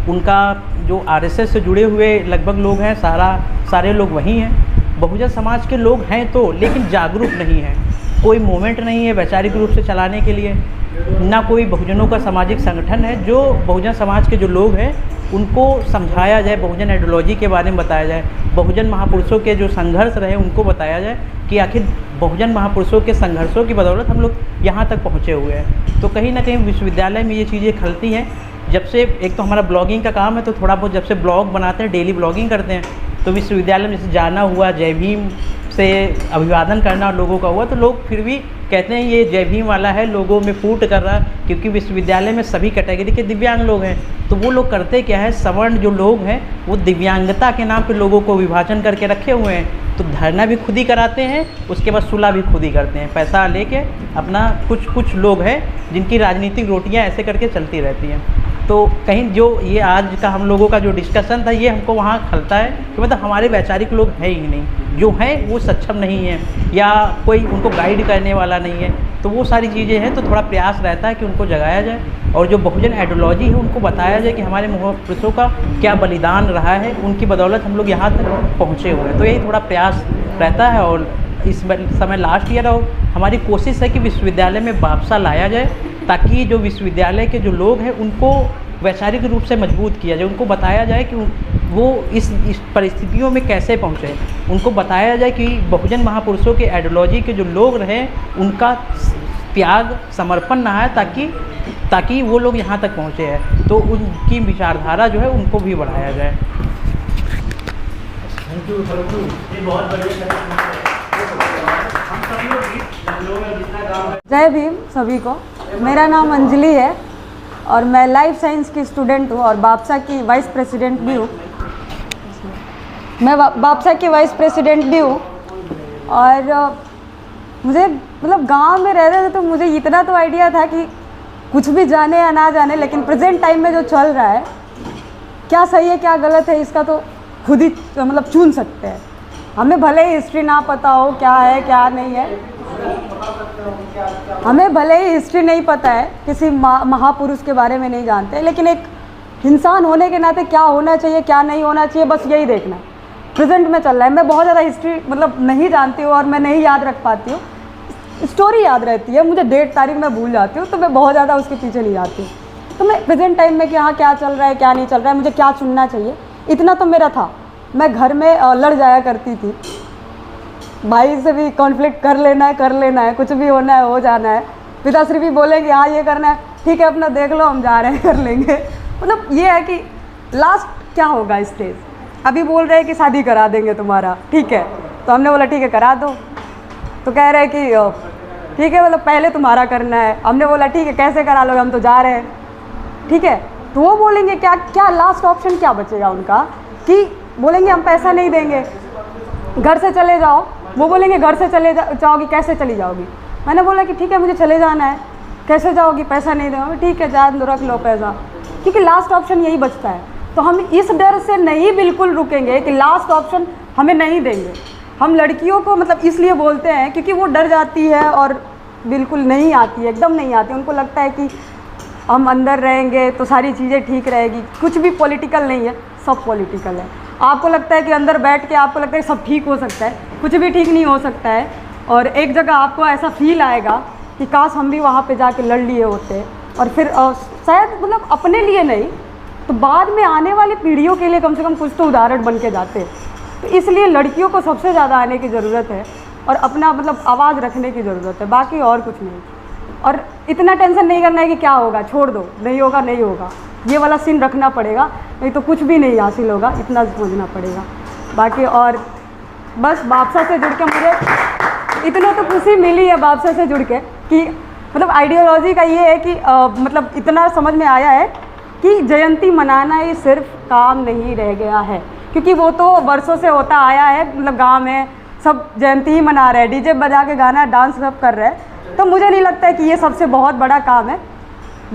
उनका जो आरएसएस से जुड़े हुए लगभग लोग हैं, सारे लोग वहीं हैं, बहुजन समाज के लोग हैं तो, लेकिन जागरूक नहीं हैं, कोई मूवमेंट नहीं है वैचारिक रूप से चलाने के लिए, ना कोई बहुजनों का सामाजिक संगठन है जो बहुजन समाज के जो लोग हैं उनको समझाया जाए, बहुजन आइडियोलॉजी के बारे में बताया जाए, बहुजन महापुरुषों के जो संघर्ष रहे उनको बताया जाए कि आखिर बहुजन महापुरुषों के संघर्षों की बदौलत हम लोग यहाँ तक पहुँचे हुए हैं। तो कहीं ना कहीं विश्वविद्यालय में ये चीज़ें खलती हैं। जब से एक तो हमारा ब्लॉगिंग का काम है, तो थोड़ा बहुत जब से ब्लॉग बनाते हैं, डेली ब्लॉगिंग करते हैं, तो विश्वविद्यालय में जैसे जाना हुआ, जय भीम से अभिवादन करना लोगों का हुआ, तो लोग फिर भी कहते हैं ये जय भीम वाला है, लोगों में फूट कर रहा, क्योंकि विश्वविद्यालय में सभी कैटेगरी के दिव्यांग लोग हैं। तो वो लोग करते क्या है, सवर्ण जो लोग हैं वो दिव्यांगता के नाम पे लोगों को विभाजन करके रखे हुए हैं, तो धरना भी खुद ही कराते हैं, उसके बाद सुलह भी खुद ही करते हैं, पैसा लेके अपना। कुछ लोग हैं जिनकी राजनीतिक रोटियाँ ऐसे करके चलती रहती हैं। तो कहीं जो ये आज का हम लोगों का जो डिस्कशन था, ये हमको वहाँ खलता है कि मतलब हमारे वैचारिक लोग हैं ही नहीं, जो हैं वो सक्षम नहीं हैं या कोई उनको गाइड करने वाला नहीं है। तो वो सारी चीज़ें हैं, तो थोड़ा प्रयास रहता है कि उनको जगाया जाए और जो बहुजन आइडियोलॉजी है उनको बताया जाए कि हमारे महापुरुषों का क्या बलिदान रहा है, उनकी बदौलत हम लोग यहाँ तक पहुँचे हुए हैं। तो यही थोड़ा प्रयास रहता है और इस समय लास्ट ईयर और हमारी कोशिश है कि विश्वविद्यालय में वापसा लाया जाए, ताकि जो विश्वविद्यालय के जो लोग हैं उनको वैचारिक रूप से मजबूत किया जाए, उनको बताया जाए कि वो इस परिस्थितियों में कैसे पहुँचे, उनको बताया जाए कि बहुजन महापुरुषों के आइडियोलॉजी के जो लोग रहे उनका त्याग समर्पण रहा है, ताकि वो लोग यहाँ तक पहुँचे हैं। तो उनकी विचारधारा जो है उनको भी बढ़ाया जाए। जय भीम सभी को। मेरा नाम अंजलि है और मैं लाइफ साइंस की स्टूडेंट हूँ और बापसा की वाइस प्रेसिडेंट भी हूँ। मैं बापसा की वाइस प्रेसिडेंट भी हूँ और मुझे मतलब गांव में रहते थे तो मुझे इतना तो आइडिया था कि कुछ भी जाने या ना जाने, लेकिन प्रेजेंट टाइम में जो चल रहा है क्या सही है क्या गलत है इसका तो खुद ही मतलब चुन सकते हैं। हमें भले ही हिस्ट्री ना पता हो क्या है क्या नहीं है, हमें भले ही हिस्ट्री नहीं पता है, किसी महापुरुष के बारे में नहीं जानते, लेकिन एक इंसान होने के नाते क्या होना चाहिए क्या नहीं होना चाहिए बस यही देखना है। प्रेजेंट में चल रहा है। मैं बहुत ज़्यादा हिस्ट्री मतलब नहीं जानती हूँ और मैं नहीं याद रख पाती हूँ, स्टोरी याद रहती है, मुझे डेट तारीख मैं भूल जाती हूँ, तो मैं बहुत ज़्यादा उसके पीछे नहीं जाती हूँ। तो मैं प्रेजेंट टाइम में कि हाँ क्या चल रहा है क्या नहीं चल रहा है, मुझे क्या चुनना चाहिए, इतना तो मेरा था। मैं घर में लड़ जाया करती थी, भाई से भी कॉन्फ्लिक्ट कर लेना है, कुछ भी होना है हो जाना है। पिताश्री भी बोलेंगे हाँ ये करना है, ठीक है अपना देख लो हम जा रहे हैं कर लेंगे। मतलब ये है कि लास्ट क्या होगा स्टेज, अभी बोल रहे हैं कि शादी करा देंगे तुम्हारा, ठीक है, तो हमने बोला ठीक है करा दो, तो कह रहे हैं कि ठीक है मतलब पहले तुम्हारा करना है। हमने बोला ठीक है कैसे करा लोगे, हम तो जा रहे हैं, ठीक है। तो वो बोलेंगे क्या लास्ट ऑप्शन क्या बचेगा उनका, कि बोलेंगे हम पैसा नहीं देंगे, घर से चले जाओ। वो बोलेंगे घर से चले जाओगी, कैसे चली जाओगी। मैंने बोला कि ठीक है मुझे चले जाना है, कैसे जाओगी, पैसा नहीं दोगे, ठीक है जा रख लो पैसा, क्योंकि लास्ट ऑप्शन यही बचता है। तो हम इस डर से नहीं बिल्कुल रुकेंगे कि लास्ट ऑप्शन हमें नहीं देंगे। हम लड़कियों को मतलब इसलिए बोलते हैं क्योंकि वो डर जाती है और बिल्कुल नहीं आती है, एकदम नहीं आती। उनको लगता है कि हम अंदर रहेंगे तो सारी चीज़ें ठीक रहेगी। कुछ भी पॉलिटिकल नहीं है, सब पॉलिटिकल है। आपको लगता है कि अंदर बैठ के आपको लगता है सब ठीक हो सकता है, कुछ भी ठीक नहीं हो सकता है। और एक जगह आपको ऐसा फील आएगा कि काश हम भी वहाँ पे जाके लड़ लिए होते, और फिर शायद मतलब अपने लिए नहीं तो बाद में आने वाली पीढ़ियों के लिए कम से कम कुछ तो उदाहरण बन के जाते। तो इसलिए लड़कियों को सबसे ज़्यादा आने की ज़रूरत है और अपना मतलब आवाज़ रखने की ज़रूरत है, बाकी और कुछ नहीं। और इतना टेंशन नहीं करना है कि क्या होगा, छोड़ दो, नहीं होगा नहीं होगा, ये वाला सीन रखना पड़ेगा, नहीं तो कुछ भी नहीं हासिल होगा, इतना समझना पड़ेगा। बाकी और बस बादशाह से जुड़ के मुझे इतना तो खुशी मिली है बादशाह से जुड़ के कि मतलब आइडियोलॉजी का ये है कि मतलब इतना समझ में आया है कि जयंती मनाना ही सिर्फ काम नहीं रह गया है, क्योंकि वो तो वर्षों से होता आया है। मतलब गांव में सब जयंती ही मना रहे हैं, डीजे बजा के गाना डांस सब कर रहे हैं। तो मुझे नहीं लगता है कि ये सबसे बहुत बड़ा काम है।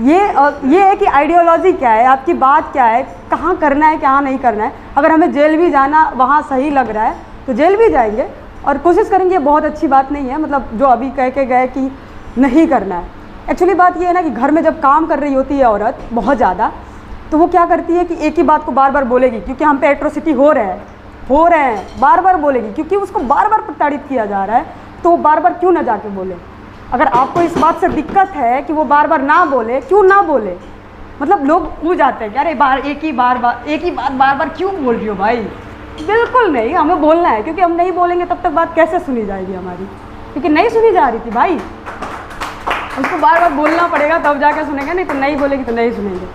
ये है कि आइडियोलॉजी क्या है, आपकी बात क्या है, कहाँ करना है कहाँ नहीं करना है। अगर हमें जेल भी जाना वहाँ सही लग रहा है तो जेल भी जाएंगे और कोशिश करेंगे। ये बहुत अच्छी बात नहीं है मतलब जो अभी कह के गए कि नहीं करना है। एक्चुअली बात ये है ना कि घर में जब काम कर रही होती है औरत बहुत ज़्यादा, तो वो क्या करती है कि एक ही बात को बार बार बोलेगी, क्योंकि हम पे एट्रोसिटी हो रहे हैं, बार बार बोलेगी, क्योंकि उसको बार बार प्रताड़ित किया जा रहा है। तो वो बार बार क्यों ना जाके बोले। अगर आपको इस बात से दिक्कत है कि वो बार बार ना बोले, क्यों ना बोले। मतलब लोग उड़ जाते हैं कि अरे एक ही बात बार बार क्यों बोल रही हो भाई। बिल्कुल नहीं, हमें बोलना है, क्योंकि हम नहीं बोलेंगे तब तक बात कैसे सुनी जाएगी हमारी, क्योंकि नहीं सुनी जा रही थी भाई। उसको बार बार बोलना पड़ेगा तब जाके सुनेंगे, नहीं तो नहीं बोलेगी तो नहीं सुनेंगे।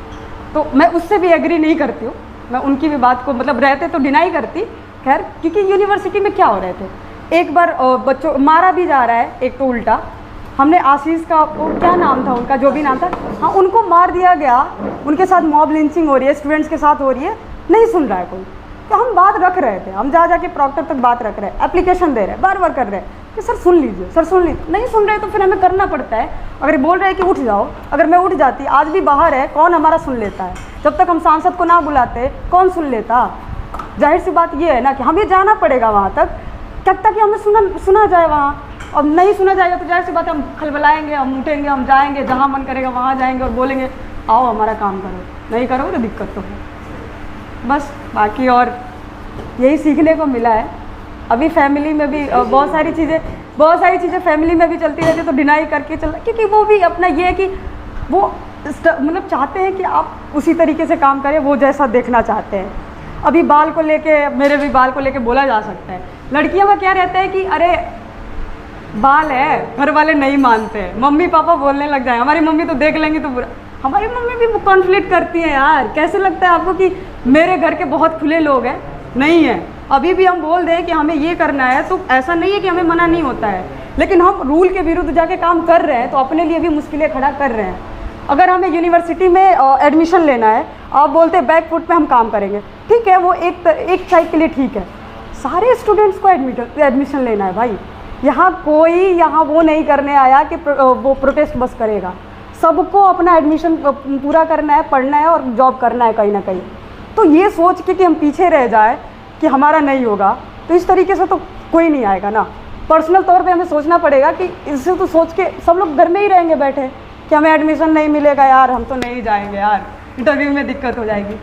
तो मैं उससे भी एग्री नहीं करती हूँ, मैं उनकी भी बात को मतलब रहते तो डिनाई करती। खैर क्योंकि यूनिवर्सिटी में क्या हो रहे थे, एक बार बच्चों मारा भी जा रहा है, एक तो उल्टा हमने आशीष का वो क्या नाम था उनका, जो भी नाम था, हाँ उनको मार दिया गया, उनके साथ मॉब लिंचिंग हो रही है, स्टूडेंट्स के साथ हो रही है, नहीं सुन रहा है कोई। तो हम बात रख रहे थे, हम जा के प्रॉक्टर तक बात रख रहे हैं, एप्लीकेशन दे रहे हैं, बार बार कर रहे हैं कि सर सुन लीजिए, सर सुन लीजिए, नहीं सुन रहे तो फिर हमें करना पड़ता है। अगर बोल रहे हैं कि उठ जाओ, अगर मैं उठ जाती, आज भी बाहर है, कौन हमारा सुन लेता है। जब तक हम सांसद को ना बुलाते कौन सुन लेता। जाहिर सी बात ये है ना कि हमें जाना पड़ेगा वहाँ तक, तब तक कि हमें सुना जाए वहाँ। अब नहीं सुना जाएगा तो जाहिर सी बात है हम खलबलाएंगे, हम उठेंगे, हम जाएंगे, जहाँ मन करेगा वहाँ जाएंगे और बोलेंगे आओ हमारा काम करो, नहीं करोगे तो दिक्कत तो है। बस बाकी और यही सीखने को मिला है। अभी फैमिली में भी बहुत सारी चीज़ें फैमिली में भी चलती रहती है, तो डिनाई करके चल, क्योंकि वो भी अपना ये है कि वो मतलब चाहते हैं कि आप उसी तरीके से काम करें, वो जैसा देखना चाहते हैं। अभी बाल को लेके, मेरे भी बाल को लेके बोला जा सकता है। लड़कियों का क्या रहता है कि अरे बाल है, घर वाले नहीं मानते हैं, मम्मी पापा बोलने लग जाए, हमारी मम्मी तो देख लेंगी तो बुरा। हमारी मम्मी भी कॉन्फ्लिक्ट करती है यार। कैसे लगता है आपको कि मेरे घर के बहुत खुले लोग हैं? नहीं है। अभी भी हम बोल दें कि हमें ये करना है तो ऐसा नहीं है कि हमें मना नहीं होता है, लेकिन हम रूल के विरुद्ध जाके काम कर रहे हैं तो अपने लिए भी मुश्किलें खड़ा कर रहे हैं। अगर हमें यूनिवर्सिटी में एडमिशन लेना है, आप बोलते हैं बैक फुट पे हम काम करेंगे, ठीक है, वो एक साइड के लिए ठीक है। सारे स्टूडेंट्स को एडमिशन लेना है भाई। यहाँ वो नहीं करने आया कि वो प्रोटेस्ट बस करेगा। सबको अपना एडमिशन पूरा करना है, पढ़ना है और जॉब करना है कहीं ना कहीं। तो ये सोच के कि हम पीछे रह जाए कि हमारा नहीं होगा, तो इस तरीके से तो कोई नहीं आएगा ना। पर्सनल तौर पे हमें सोचना पड़ेगा कि इससे तो सोच के सब लोग घर में ही रहेंगे बैठे कि हमें एडमिशन नहीं मिलेगा यार, हम तो नहीं जाएंगे यार, इंटरव्यू में दिक्कत हो जाएगी।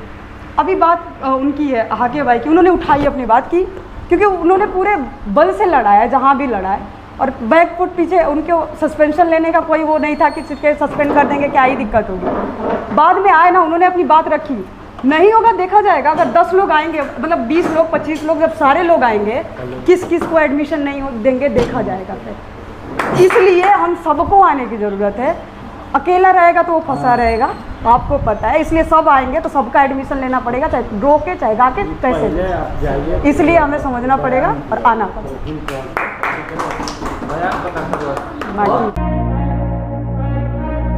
अभी बात उनकी है हाकिया भाई की, उन्होंने उठाई अपनी बात की, क्योंकि उन्होंने पूरे बल से लड़ा है जहाँ भी लड़ा है, और बैक फुट पीछे उनके सस्पेंशन लेने का कोई वो नहीं था कि सस्पेंड कर देंगे, क्या ही दिक्कत होगी। बाद में आए ना, उन्होंने अपनी बात रखी, नहीं होगा देखा जाएगा। अगर 10 लोग आएंगे, मतलब 20 लोग 25 लोग, जब सारे लोग आएंगे, किस किस को एडमिशन नहीं देंगे देखा जाएगा फिर। इसलिए हम सबको आने की ज़रूरत है। अकेला रहेगा तो वो फंसा रहेगा, आपको पता है। इसलिए सब आएंगे तो सबका एडमिशन लेना पड़ेगा, चाहे रो के चाहे गा के कैसे। इसलिए हमें समझना पड़ेगा और आना पड़ेगा।